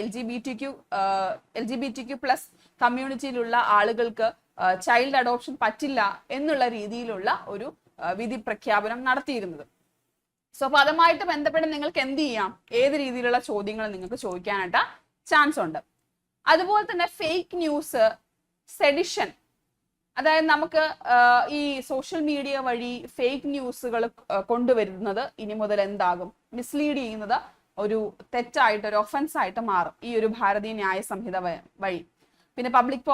LGBTQ+ കമ്മ്യൂണിറ്റിയിലുള്ള ആളുകൾക്ക് ചൈൽഡ് അഡോപ്ഷൻ പറ്റില്ല എന്നുള്ള രീതിയിലുള്ള ഒരു വിധി പ്രഖ്യാപനം നടത്തിയിരുന്നത്. സോ അപ്പൊ അതുമായിട്ട് ബന്ധപ്പെട്ട് നിങ്ങൾക്ക് എന്ത് ചെയ്യാം, ഏത് രീതിയിലുള്ള ചോദ്യങ്ങൾ നിങ്ങൾക്ക് ചോദിക്കാനായിട്ട് ചാൻസ് ഉണ്ട്. അതുപോലെ തന്നെ ഫേക്ക് ന്യൂസ്, സെഡിഷൻ, അതായത് നമുക്ക് ഈ സോഷ്യൽ മീഡിയ വഴി ഫേക്ക് ന്യൂസുകൾ കൊണ്ടുവരുന്നത് ഇനി മുതൽ എന്താകും, മിസ്ലീഡ് ചെയ്യുന്നത് ഒരു തെറ്റായിട്ട്, ഒരു ഒഫൻസ് ആയിട്ട് മാറും ഈ ഒരു ഭാരതീയ ന്യായ സംഹിത വഴി. പിന്നെ പബ്ലിക്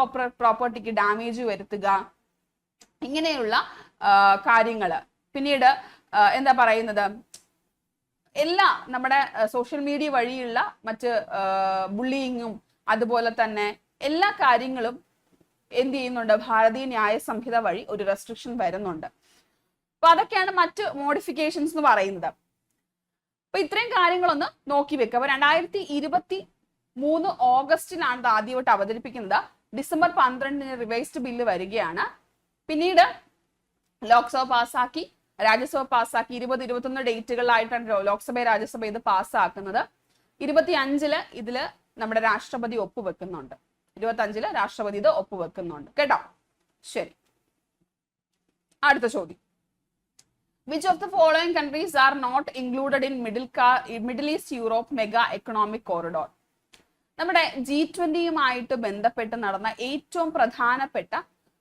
പ്രോപ്പർട്ടിക്ക് ഡാമേജ് വരുത്തുക, ഇങ്ങനെയുള്ള കാര്യങ്ങള്. പിന്നീട് എന്താ പറയുന്നത്, എല്ലാ നമ്മുടെ സോഷ്യൽ മീഡിയ വഴിയുള്ള മറ്റ് ബുള്ളിയിങ്ങും അതുപോലെ തന്നെ എല്ലാ കാര്യങ്ങളും എന്ത് ചെയ്യുന്നുണ്ട്, ഭാരതീയ ന്യായ സംഹിത വഴി ഒരു റെസ്ട്രിക്ഷൻ വരുന്നുണ്ട്. അപ്പൊ അതൊക്കെയാണ് മറ്റ് മോഡിഫിക്കേഷൻസ് എന്ന് പറയുന്നത്. അപ്പൊ ഇത്രയും കാര്യങ്ങളൊന്ന് നോക്കി വെക്കുക. അപ്പൊ 2023 ഓഗസ്റ്റിലാണ് ഇത് ആദ്യമായിട്ട് അവതരിപ്പിക്കുന്നത്. ഡിസംബർ 12 റിവൈസ്ഡ് ബില്ല് വരികയാണ്. പിന്നീട് ലോക്സഭ പാസ്സാക്കി, രാജ്യസഭ പാസ്സാക്കി. 20-21 ഡേറ്റുകളിലായിട്ടാണ് ലോക്സഭ രാജ്യസഭ ഇത് പാസ്സാക്കുന്നത്. 25 ഇതില് നമ്മുടെ രാഷ്ട്രപതി ഒപ്പുവെക്കുന്നുണ്ട്. 25 രാഷ്ട്രപതി ഇത് ഒപ്പുവെക്കുന്നുണ്ട് കേട്ടോ. ശരി, അടുത്ത ചോദ്യം. Which of the following countries are not included in Middle East Europe Mega Economic Corridor? നമ്മുടെ G20-യുമായിട്ട് ബന്ധപ്പെട്ട് നടന്ന ഏറ്റവും പ്രധാനപ്പെട്ട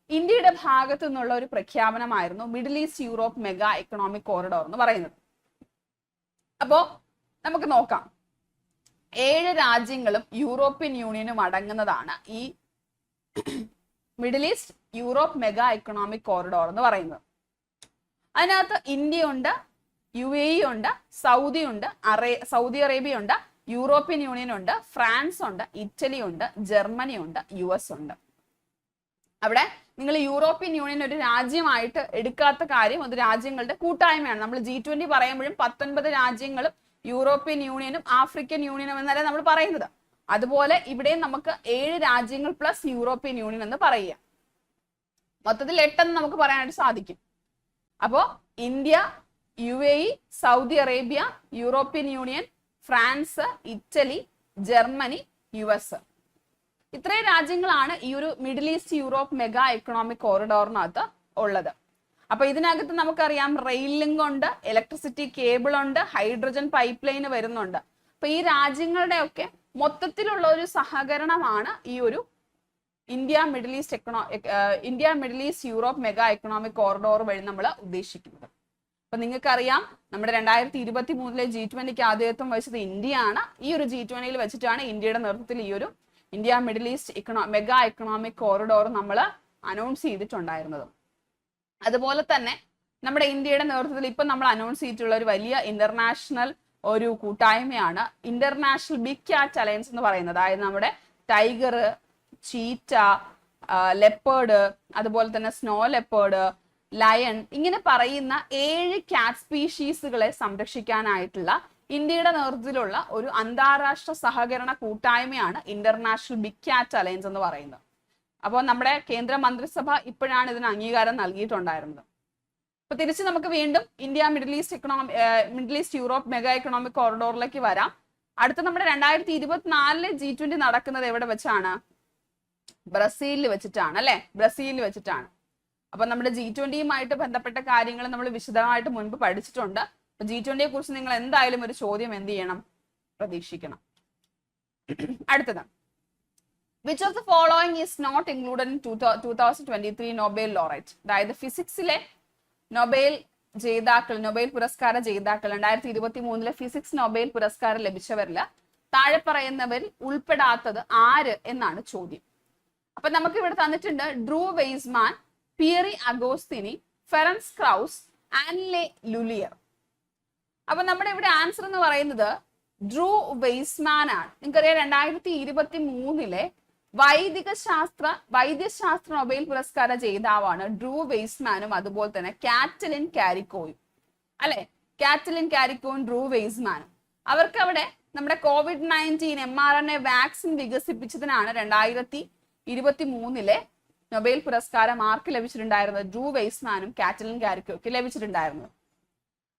ഇന്ത്യയുടെ ഭാഗത്തു നിന്നുള്ള ഒരു പ്രഖ്യാപനമായിരുന്നു Middle East Europe mega economic corridor എന്ന് പറയുന്നത്. അപ്പോ നമുക്ക് നോക്കാം, 7 രാജ്യങ്ങളും യൂറോപ്യൻ യൂണിയനും അടങ്ങുന്നതാണ് ഈ middle East Europe mega economic corridor എന്ന് പറയുന്നത്. അതിനകത്ത് ഇന്ത്യ ഉണ്ട്, UAE ഉണ്ട്, സൗദി ഉണ്ട്, സൗദി അറേബ്യ ഉണ്ട്, യൂറോപ്യൻ യൂണിയൻ ഉണ്ട്, ഫ്രാൻസ് ഉണ്ട്, ഇറ്റലി ഉണ്ട്, ജർമ്മനി ഉണ്ട്, US ഉണ്ട്. അവിടെ നിങ്ങൾ യൂറോപ്യൻ യൂണിയൻ ഒരു രാജ്യമായിട്ട് എടുക്കാത്ത കാര്യം അത് രാജ്യങ്ങളുടെ കൂട്ടായ്മയാണ്. നമ്മൾ G20 പറയുമ്പോഴും 19 രാജ്യങ്ങളും യൂറോപ്യൻ യൂണിയനും ആഫ്രിക്കൻ യൂണിയനും എന്നല്ല നമ്മൾ പറയുന്നത്. അതുപോലെ ഇവിടെ നമുക്ക് 7 രാജ്യങ്ങൾ പ്ലസ് യൂറോപ്യൻ യൂണിയൻ എന്ന് പറയുക. മൊത്തത്തിൽ 8 എന്ന് നമുക്ക് പറയാനായിട്ട് സാധിക്കും. അപ്പോ India, UAE, Saudi Arabia, European Union, France, Italy, Germany, US. ഇത്രയും രാജ്യങ്ങളാണ് ഈ ഒരു Middle East Europe mega economic കോറിഡോറിനകത്ത് ഉള്ളത്. അപ്പൊ ഇതിനകത്ത് നമുക്കറിയാം റെയിൽ ലിങ്ക് ഉണ്ട്, ഇലക്ട്രിസിറ്റി കേബിൾ ഉണ്ട്, ഹൈഡ്രജൻ പൈപ്പ് ലൈൻ വരുന്നുണ്ട്. അപ്പൊ ഈ രാജ്യങ്ങളുടെ ഒക്കെ മൊത്തത്തിലുള്ള ഒരു സഹകരണമാണ് ഈ ഒരു India Middle East Europe mega economic corridor വഴി നമ്മൾ ഉദ്ദേശിക്കുന്നത്. അപ്പൊ നിങ്ങൾക്കറിയാം നമ്മുടെ 2023 G20 ആദ്യത്വം വഹിച്ചത് ഇന്ത്യയാണ്. ഈ ഒരു G20 വെച്ചിട്ടാണ് ഇന്ത്യയുടെ നേതൃത്വത്തിൽ ഈ ഒരു India Middle east mega economic corridor നമ്മൾ അനൗൺസ് ചെയ്തിട്ടുണ്ടായിരുന്നത്. അതുപോലെ തന്നെ നമ്മുടെ ഇന്ത്യയുടെ നേതൃത്വത്തിൽ ഇപ്പൊ നമ്മൾ അനൗൺസ് ചെയ്തിട്ടുള്ള ഒരു വലിയ ഇന്റർനാഷണൽ ഒരു കൂട്ടായ്മയാണ് ഇന്റർനാഷണൽ ബിഗ് ക്യാറ്റ് അലയൻസ് എന്ന് പറയുന്നത്. അതായത് നമ്മുടെ ടൈഗർ, ചീറ്റ, ലെപ്പേർഡ്, അതുപോലെ തന്നെ സ്നോ ലെപ്പേർഡ്, ലയൺ, ഇങ്ങനെ പറയുന്ന 7 ക്യാറ്റ് സ്പീഷീസുകളെ സംരക്ഷിക്കാനായിട്ടുള്ള ഇന്ത്യയുടെ നേതൃത്വത്തിലുള്ള ഒരു അന്താരാഷ്ട്ര സഹകരണ കൂട്ടായ്മയാണ് ഇന്റർനാഷണൽ ബിഗ് ക്യാറ്റ് അലയൻസ് എന്ന് പറയുന്നത്. അപ്പോൾ നമ്മുടെ കേന്ദ്ര മന്ത്രിസഭ ഇപ്പോഴാണ് ഇതിന് അംഗീകാരം നൽകിയിട്ടുണ്ടായിരുന്നത്. അപ്പൊ തിരിച്ച് നമുക്ക് വീണ്ടും India Middle East Europe mega economic കോറിഡോറിലേക്ക് വരാം. അടുത്ത നമ്മുടെ 2024 G20 നടക്കുന്നത് എവിടെ വെച്ചാണ്? ബ്രസീലിൽ വെച്ചിട്ടാണ് അല്ലെ? ബ്രസീലിൽ വെച്ചിട്ടാണ്. അപ്പൊ നമ്മുടെ G20യുമായിട്ട് ബന്ധപ്പെട്ട കാര്യങ്ങൾ നമ്മൾ വിശദമായിട്ട് മുൻപ് പഠിച്ചിട്ടുണ്ട്. അപ്പൊ G20യെ കുറിച്ച് നിങ്ങൾ എന്തായാലും ഒരു ചോദ്യം എന്ത് ചെയ്യണം? പ്രതീക്ഷിക്കണം. അടുത്തത്, which of the following is not included in 2023 Nobel laureate? അതായത് ഫിസിക്സിലെ നൊബേൽ പുരസ്കാര ജേതാക്കൾ 2023 ഫിസിക്സ് നൊബേൽ പുരസ്കാരം ലഭിച്ചവരിൽ താഴെ പറയുന്നവരിൽ ഉൾപ്പെടാത്തത് ആര് എന്നാണ് ചോദ്യം. അപ്പൊ നമുക്ക് ഇവിടെ തന്നിട്ടുണ്ട് Drew Weissman, Pierre Agostini, Ferenc Krausz, Anne L'Huillier. അപ്പൊ നമ്മുടെ ഇവിടെ ആൻസർ എന്ന് പറയുന്നത് ഡ്രൂ വെയ്സ്മാൻ ആണ്. നിങ്ങൾക്കറിയാം 2023 വൈദ്യശാസ്ത്ര നൊബേൽ പുരസ്കാര ജേതാവാണ് ഡ്രൂ വെയ്സ്മാനും അതുപോലെ തന്നെ കാറ്റലിൻ കാരിക്കോയും അല്ലെ? കാറ്റലിൻ കാരിക്കോയും ഡ്രൂ വെയ്സ്മാനും. അവർക്ക് അവിടെ നമ്മുടെ COVID-19 mRNA വാക്സിൻ വികസിപ്പിച്ചതിനാണ് 2023 നൊബേൽ പുരസ്കാരം ആർക്ക് ലഭിച്ചിട്ടുണ്ടായിരുന്നത്? ഡ്രൂ വെയ്സ്മാനും കാറ്റലിൻ കാരിക്കോയ്ക്ക് ലഭിച്ചിട്ടുണ്ടായിരുന്നത്.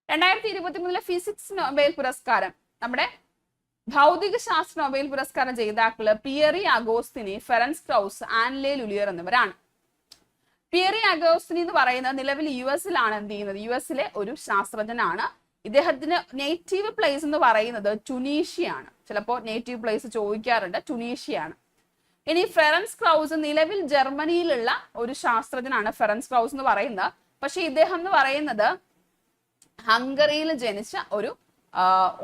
2023 ഫിസിക്സ് നൊബേൽ പുരസ്കാരം നമ്മുടെ ഭൗതിക ശാസ്ത്ര നൊബേൽ പുരസ്കാര ജേതാക്കള് Pierre Agostini, Ferenc Krausz, Anne L'Huillier എന്നിവരാണ്. പിയറി അഗോസ്തിനി എന്ന് പറയുന്നത് നിലവിൽ US-ലാണ് എന്ത് ചെയ്യുന്നത്? US-ലെ ഒരു ശാസ്ത്രജ്ഞനാണ്. ഇദ്ദേഹത്തിന് നേറ്റീവ് പ്ലേസ് എന്ന് പറയുന്നത് ടുണീഷ്യയാണ്. ചിലപ്പോൾ നേറ്റീവ് പ്ലേസ് ചോദിക്കാറുണ്ട്, ടുണീഷ്യയാണ്. ഇനി ഫെറൻസ് ക്രൗസ് നിലവിൽ ജർമ്മനിയിലുള്ള ഒരു ശാസ്ത്രജ്ഞനാണ് ഫെറൻസ് ക്രൗസ് എന്ന് പറയുന്നത്. പക്ഷെ ഇദ്ദേഹം എന്ന് പറയുന്നത് ഹംഗറിയിൽ ജനിച്ച ഒരു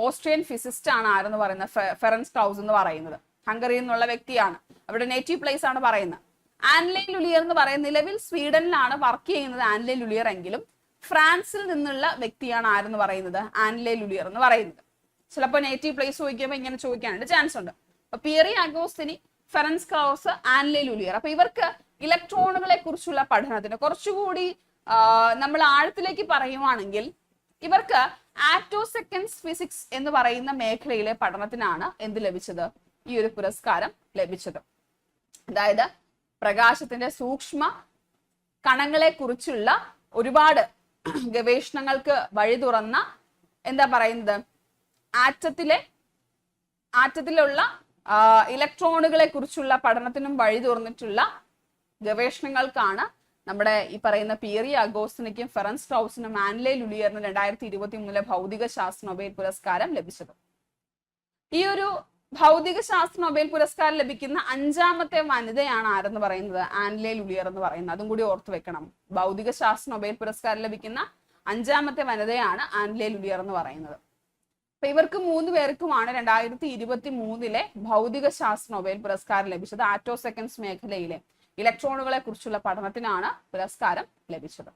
ഓസ്ട്രിയൻ ഫിസിസ്റ്റ് ആണ്. ആരെന്ന് പറയുന്നത്? ഫെറൻസ് ക്രൗസ് എന്ന് പറയുന്നത് ഹംഗറിയിൽ നിന്നുള്ള വ്യക്തിയാണ്. അവിടെ നേറ്റീവ് പ്ലേസ് ആണ് പറയുന്നത്. ആൻലെ ലുലിയർ എന്ന് പറയുന്നത് നിലവിൽ സ്വീഡനിലാണ് വർക്ക് ചെയ്യുന്നത് ആൻലെ ലുലിയർ എങ്കിലും ഫ്രാൻസിൽ നിന്നുള്ള വ്യക്തിയാണ് ആരെന്ന് പറയുന്നത്? ആൻലെ ലുലിയർ എന്ന് പറയുന്നത്. ചിലപ്പോൾ നേറ്റീവ് പ്ലേസ് ചോദിക്കുമ്പോൾ ഇങ്ങനെ ചോദിക്കാനായിട്ട് ചാൻസ് ഉണ്ട്. അപ്പൊ Pierre Agostini, Ferenc Krausz, Anne L'Huillier. അപ്പൊ ഇവർക്ക് ഇലക്ട്രോണുകളെ കുറിച്ചുള്ള പഠനത്തിന് കുറച്ചുകൂടി നമ്മൾ ആഴത്തിലേക്ക് പറയുവാണെങ്കിൽ ഇവർക്ക് ആറ്റോസെക്കൻഡ്സ് ഫിസിക്സ് എന്ന് പറയുന്ന മേഖലയിലെ പഠനത്തിനാണ് എന്ത് ലഭിച്ചത്? ഈ ഒരു പുരസ്കാരം ലഭിച്ചത്. അതായത് പ്രകാശത്തിന്റെ സൂക്ഷ്മ കണങ്ങളെ കുറിച്ചുള്ള ഒരുപാട് ഗവേഷണങ്ങൾക്ക് വഴി തുറന്ന എന്താ പറയുന്നത് ആറ്റത്തിലുള്ള ഇലക്ട്രോണുകളെ കുറിച്ചുള്ള പഠനത്തിനും വഴി തുറന്നിട്ടുള്ള ഗവേഷണങ്ങൾക്കാണ് നമ്മുടെ ഈ പറയുന്ന പിയറി അഗോസ്തിനിക്കും ഫെറൻസ് ക്രൗസിനും ആൻലെ ലുലിയറിനും 2023 ഭൗതിക ശാസ്ത്ര നൊബേൽ പുരസ്കാരം ലഭിച്ചത്. ഈ ഒരു ഭൗതിക ശാസ്ത്ര നൊബേൽ പുരസ്കാരം ലഭിക്കുന്ന 5ാമത്തെ വനിതയാണ് ആരെന്ന് പറയുന്നത്? ആൻലെ ലുലിയർ എന്ന് പറയുന്നത്. അതും കൂടി ഓർത്തു വെക്കണം. ഭൗതിക ശാസ്ത്ര നൊബേൽ പുരസ്കാരം ലഭിക്കുന്ന 5ാമത്തെ വനിതയാണ് ആൻലെ ലുലിയർ എന്ന് പറയുന്നത്. അപ്പൊ ഇവർക്ക് 3 പേർക്കുമാണ് 2023 ഭൗതിക ശാസ്ത്ര നൊബേൽ പുരസ്കാരം ലഭിച്ചത്. ആറ്റോസെക്കൻഡ്സ് മേഖലയിലെ ഇലക്ട്രോണുകളെ കുറിച്ചുള്ള പഠനത്തിനാണ് പുരസ്കാരം ലഭിച്ചത്.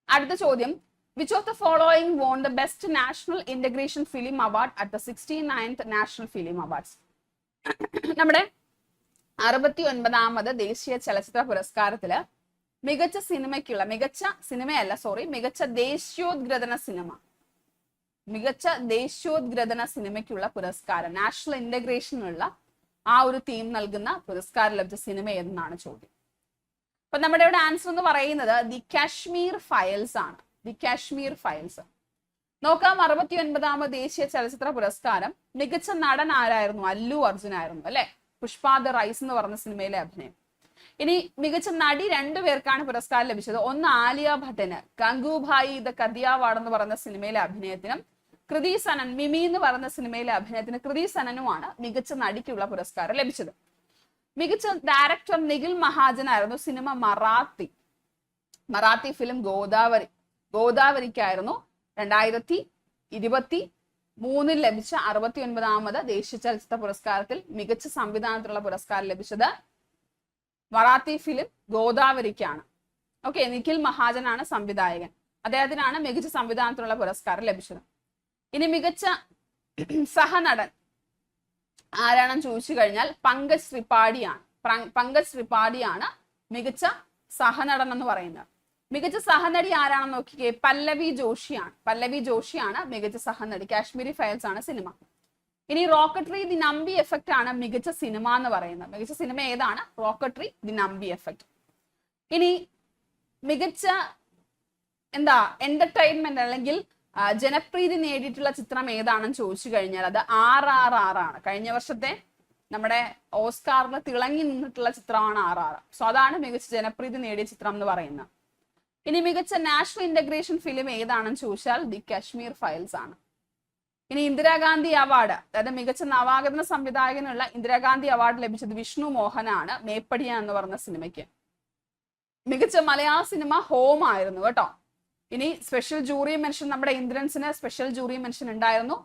അടുത്ത ചോദ്യം, which of the following won the best national integration film award at the 69th national film awards? നമ്മുടെ 69ാമത് ദേശീയ ചലച്ചിത്ര പുരസ്കാരത്തില് മികച്ച സിനിമയ്ക്കുള്ള മികച്ച ദേശീയോദ്ഗ്രഥന സിനിമയ്ക്കുള്ള പുരസ്കാരം, നാഷണൽ ഇന്റഗ്രേഷനുള്ള ആ ഒരു തീം നൽകുന്ന പുരസ്കാരം ലഭിച്ച സിനിമ ഏതെന്നാണ് ചോദ്യം. അപ്പൊ നമ്മുടെ ഇവിടെ ആൻസർ എന്ന് പറയുന്നത് ദി കാശ്മീർ ഫയൽസ് ആണ്. The Kashmir files. നോക്കാം, 69ാമത് ദേശീയ ചലച്ചിത്ര പുരസ്കാരം മികച്ച നടൻ ആരായിരുന്നു? അല്ലു അർജുൻ ആയിരുന്നു അല്ലെ. പുഷ്പ ദ റൈസ് എന്ന് പറഞ്ഞ സിനിമയിലെ അഭിനയം. ഇനി മികച്ച നടി 2 പേർക്കാണ് പുരസ്കാരം ലഭിച്ചത്. ഒന്ന് ആലിയ ഭട്ടന് ഗംഗൂഭായി ദ കദിയാവാഡ് എന്ന് പറയുന്ന സിനിമയിലെ അഭിനയത്തിനും, കൃതി സനൻ മിമി എന്ന് പറയുന്ന സിനിമയിലെ അഭിനയത്തിന് കൃതി സനനുമാണ് മികച്ച നടിക്കുള്ള പുരസ്കാരം ലഭിച്ചത്. മികച്ച ഡയറക്ടർ നിഖിൽ മഹാജൻ ആയിരുന്നു. സിനിമ മറാത്തി ഫിലിം ഗോദാവരിക്കായിരുന്നു 2023 ലഭിച്ച 69ാമത് ദേശീയ ചലച്ചിത്ര പുരസ്കാരത്തിൽ മികച്ച സംവിധാനത്തിലുള്ള പുരസ്കാരം ലഭിച്ചത് മറാത്തി ഫിലിം ഗോദാവരിക്കാണ്. ഓക്കെ, നിഖിൽ മഹാജനാണ് സംവിധായകൻ. അദ്ദേഹത്തിനാണ് മികച്ച സംവിധാനത്തിനുള്ള പുരസ്കാരം ലഭിച്ചത്. ഇനി മികച്ച സഹനടൻ ആരാണെന്ന് ചോദിച്ചു കഴിഞ്ഞാൽ പങ്കജ് ത്രിപാഠിയാണ് മികച്ച സഹനടൻ എന്ന് പറയുന്നത്. മികച്ച സഹനടി ആരാണെന്ന് നോക്കിക്കേ, പല്ലവി ജോഷിയാണ് മികച്ച സഹനടി. കാശ്മീരി ഫയൽസ് ആണ് സിനിമ. ഇനി റോക്കട്രി ദി നമ്പി എഫക്റ്റ് ആണ് മികച്ച സിനിമ എന്ന് പറയുന്നത്. മികച്ച സിനിമ ഏതാണ്? Rocketry the Nambi effect. ഇനി മികച്ച എന്റർടൈൻമെന്റ് അല്ലെങ്കിൽ ജനപ്രീതി നേടിയിട്ടുള്ള ചിത്രം ഏതാണെന്ന് ചോദിച്ചു കഴിഞ്ഞാൽ അത് RRR ആണ്. കഴിഞ്ഞ വർഷത്തെ നമ്മുടെ ഓസ്കാറിന് തിളങ്ങി നിന്നിട്ടുള്ള ചിത്രമാണ് RRR. സോ അതാണ് മികച്ച ജനപ്രീതി നേടിയ ചിത്രം എന്ന് പറയുന്നത്. ഇനി മികച്ച നാഷണൽ ഇന്റഗ്രേഷൻ ഫിലിം ഏതാണെന്ന് ചോദിച്ചാൽ ദി കാശ്മീർ ഫയൽസ് ആണ്. ഇനി ഇന്ദിരാഗാന്ധി അവാർഡ്, അതായത് മികച്ച നവാഗതന സംവിധായകനുള്ള ഇന്ദിരാഗാന്ധി അവാർഡ് ലഭിച്ചത് വിഷ്ണു മോഹനാണ് മേപ്പടിയ എന്ന് പറഞ്ഞ സിനിമയ്ക്ക്. മികച്ച മലയാള സിനിമ ഹോം ആയിരുന്നു കേട്ടോ. ഇനി സ്പെഷ്യൽ ജൂറി മെൻഷൻ, നമ്മുടെ ഇന്ദ്രൻസിന് സ്പെഷ്യൽ ജൂറി മെൻഷൻ ഉണ്ടായിരുന്നു.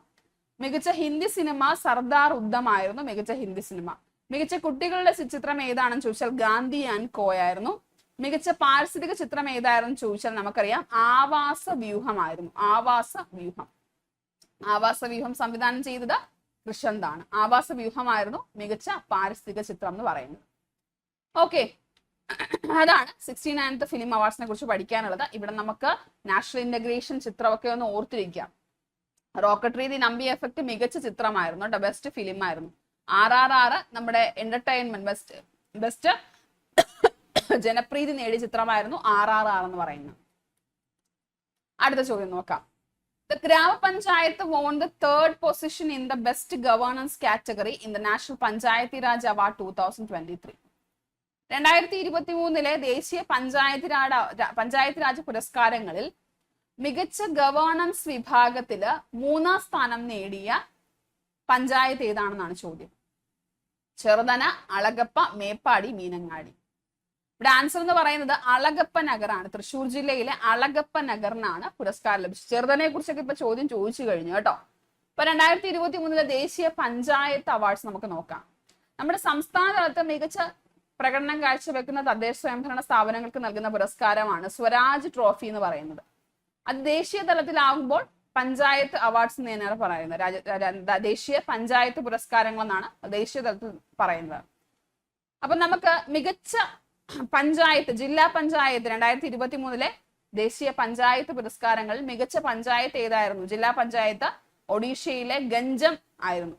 മികച്ച ഹിന്ദി സിനിമ സർദാർ ഉദ്ധം ആയിരുന്നു മികച്ച ഹിന്ദി സിനിമ. മികച്ച കുട്ടികളുടെ ചിത്രം ഏതാണെന്ന് ചോദിച്ചാൽ ഗാന്ധി ആൻഡ് കോ ആയിരുന്നു. മികച്ച പാരിസ്ഥിതിക ചിത്രം ഏതായിരുന്നു ചോദിച്ചാൽ നമുക്കറിയാം ആവാസ വ്യൂഹമായിരുന്നു. ആവാസ വ്യൂഹം സംവിധാനം ചെയ്തത് കൃഷന്താണ്. ആവാസ വ്യൂഹമായിരുന്നു മികച്ച പാരിസ്ഥിതിക ചിത്രം എന്ന് പറയുന്നത്. ഓക്കെ, അതാണ് 69th ഫിലിം അവാർഡ്സിനെ കുറിച്ച് പഠിക്കാനുള്ളത്. ഇവിടെ നമുക്ക് നാഷണൽ ഇന്റഗ്രേഷൻ ചിത്രമൊക്കെ ഒന്ന് ഓർത്തിരിക്കാം. റോക്കട്രി ദി നമ്പി എഫക്ട് മികച്ച ചിത്രമായിരുന്നു കേട്ടോ, ബെസ്റ്റ് ഫിലിം ആയിരുന്നു. RRR നമ്മുടെ എന്റർടൈൻമെന്റ് ബെസ്റ്റ് ജനപ്രീതി നേടിയ ചിത്രമായിരുന്നു RRR എന്ന് പറയുന്നത്. അടുത്ത ചോദ്യം നോക്കാം. The Gramapanchayat won the 3rd position in the best governance category in the National Panchayati Raj Award 2023. 2023 ദേശീയ പഞ്ചായത്ത് രാജ് പുരസ്കാരങ്ങളിൽ മികച്ച ഗവേണൻസ് വിഭാഗത്തില് 3ാം സ്ഥാനം നേടിയ പഞ്ചായത്ത് ഏതാണെന്നാണ് ചോദ്യം. ചെറുതന, അളഗപ്പ, മേപ്പാടി, മീനങ്ങാടി. ഇവിടെ ആൻസർ എന്ന് പറയുന്നത് അളഗപ്പ നഗറാണ്. തൃശ്ശൂർ ജില്ലയിലെ അളഗപ്പ നഗറിനാണ് പുരസ്കാരം ലഭിച്ചത്. ചെറുതനെ കുറിച്ചൊക്കെ ഇപ്പൊ ചോദ്യം ചോദിച്ചു കഴിഞ്ഞു കേട്ടോ. ഇപ്പൊ 2023 ദേശീയ പഞ്ചായത്ത് അവാർഡ്സ് നമുക്ക് നോക്കാം. നമ്മുടെ സംസ്ഥാന തലത്ത് മികച്ച പ്രകടനം കാഴ്ചവെക്കുന്ന തദ്ദേശ സ്വയംഭരണ സ്ഥാപനങ്ങൾക്ക് നൽകുന്ന പുരസ്കാരമാണ് സ്വരാജ് ട്രോഫി എന്ന് പറയുന്നത്. അത് ദേശീയ തലത്തിലാകുമ്പോൾ പഞ്ചായത്ത് അവാർഡ്സ് എന്ന് തന്നെയാണ് പറയുന്നത്. ദേശീയ പഞ്ചായത്ത് പുരസ്കാരങ്ങൾ എന്നാണ് ദേശീയ തലത്തിൽ പറയുന്നത്. അപ്പൊ നമുക്ക് മികച്ച പഞ്ചായത്ത്, ജില്ലാ പഞ്ചായത്ത് 2023 ദേശീയ പഞ്ചായത്ത് പുരസ്കാരങ്ങളിൽ മികച്ച പഞ്ചായത്ത് ഏതായിരുന്നു? ജില്ലാ പഞ്ചായത്ത് ഒഡീഷയിലെ ഗഞ്ചം ആയിരുന്നു.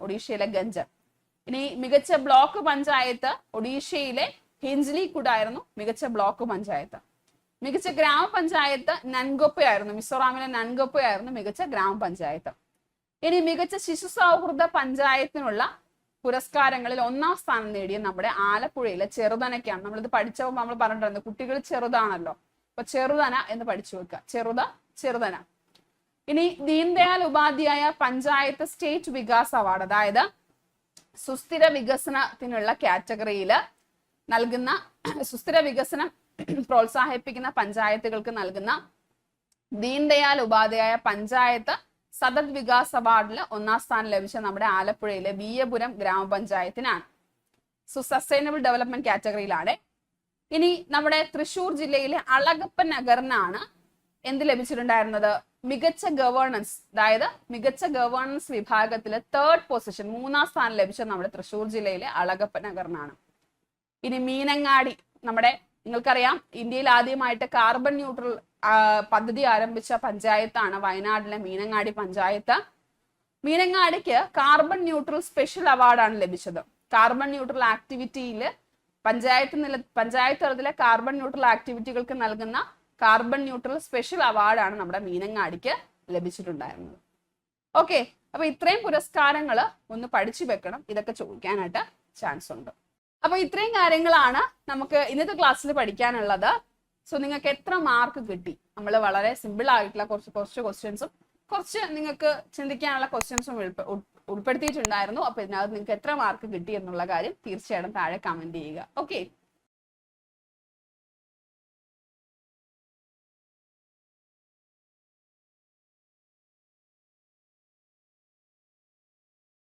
ഇനി മികച്ച ബ്ലോക്ക് പഞ്ചായത്ത് ഒഡീഷയിലെ ഹിഞ്ച്ലിക്കുഡ് ആയിരുന്നു മികച്ച ബ്ലോക്ക് പഞ്ചായത്ത്. മികച്ച ഗ്രാമപഞ്ചായത്ത് നൻഗൊപ്പയായിരുന്നു. മിസോറാമിലെ നൻഗൊപ്പയായിരുന്നു മികച്ച ഗ്രാമപഞ്ചായത്ത്. ഇനി മികച്ച ശിശു സൗഹൃദ പഞ്ചായത്തിനുള്ള പുരസ്കാരങ്ങളിൽ 1ാം സ്ഥാനം നേടിയ നമ്മുടെ ആലപ്പുഴയിലെ ചെറുതനയ്ക്കാണ്. നമ്മളിത് പഠിച്ചപ്പോൾ നമ്മൾ പറഞ്ഞിട്ടുണ്ട് കുട്ടികൾ ചെറുതാണല്ലോ, അപ്പൊ ചെറുതന എന്ന് പഠിച്ചു വെക്കുക. ചെറുതന. ഇനി ദീൻദയാൽ ഉപാധ്യായ പഞ്ചായത്ത് സ്റ്റേറ്റ് വികാസ് അവാർഡ്, അതായത് സുസ്ഥിര വികസനത്തിനുള്ള കാറ്റഗറിയിൽ നൽകുന്ന, സുസ്ഥിര വികസനം പ്രോത്സാഹിപ്പിക്കുന്ന പഞ്ചായത്തുകൾക്ക് നൽകുന്ന ദീൻദയാൽ ഉപാധ്യായ പഞ്ചായത്ത് സതത് വികാസ് അവാർഡിൽ 1ാം സ്ഥാനം ലഭിച്ച നമ്മുടെ ആലപ്പുഴയിലെ വിയപുരം ഗ്രാമപഞ്ചായത്തിനാണ്. സസ്റ്റൈനബിൾ ഡെവലപ്മെന്റ് കാറ്റഗറിയിലാണ്. ഇനി നമ്മുടെ തൃശ്ശൂർ ജില്ലയിലെ അളഗപ്പ നഗറിനാണ് എന്ത് ലഭിച്ചിട്ടുണ്ടായിരുന്നത്? മികച്ച ഗവേണൻസ്, അതായത് മികച്ച ഗവേണൻസ് വിഭാഗത്തിലെ 3rd പൊസിഷൻ 3ാം സ്ഥാനം ലഭിച്ച നമ്മുടെ തൃശ്ശൂർ ജില്ലയിലെ അളഗപ്പ നഗറിനാണ്. ഇനി മീനങ്ങാടി, നമ്മുടെ നിങ്ങൾക്കറിയാം ഇന്ത്യയിൽ ആദ്യമായിട്ട് കാർബൺ ന്യൂട്രൽ പദ്ധതി ആരംഭിച്ച പഞ്ചായത്താണ് വയനാട്ടിലെ മീനങ്ങാടി പഞ്ചായത്ത്. മീനങ്ങാടിക്ക് കാർബൺ ന്യൂട്രൽ സ്പെഷ്യൽ അവാർഡാണ് ലഭിച്ചത്. കാർബൺ ന്യൂട്രൽ ആക്ടിവിറ്റിയിൽ പഞ്ചായത്ത് തലത്തിലെ കാർബൺ ന്യൂട്രൽ ആക്ടിവിറ്റികൾക്ക് നൽകുന്ന കാർബൺ ന്യൂട്രൽ സ്പെഷ്യൽ അവാർഡാണ് നമ്മുടെ മീനങ്ങാടിക്ക് ലഭിച്ചിട്ടുണ്ടായിരുന്നത്. ഓക്കെ, അപ്പൊ ഇത്രയും പുരസ്കാരങ്ങൾ ഒന്ന് പഠിച്ചു വെക്കണം, ഇതൊക്കെ ചോദിക്കാനായിട്ട് ചാൻസ് ഉണ്ട്. അപ്പൊ ഇത്രയും കാര്യങ്ങളാണ് നമുക്ക് ഇന്നത്തെ ക്ലാസ്സിൽ പഠിക്കാനുള്ളത്. സോ നിങ്ങൾക്ക് എത്ര മാർക്ക് കിട്ടി? നമ്മൾ വളരെ സിമ്പിൾ ആയിട്ടുള്ള കുറച്ച് ക്വസ്റ്റ്യൻസും കുറച്ച് നിങ്ങൾക്ക് ചിന്തിക്കാനുള്ള ക്വസ്റ്റ്യൻസും ഉൾപ്പെടുത്തിയിട്ടുണ്ടായിരുന്നു. അപ്പൊ ഇതിനകത്ത് നിങ്ങൾക്ക് എത്ര മാർക്ക് കിട്ടി എന്നുള്ള കാര്യം തീർച്ചയായിട്ടും താഴെ കമന്റ് ചെയ്യുക. ഓക്കെ.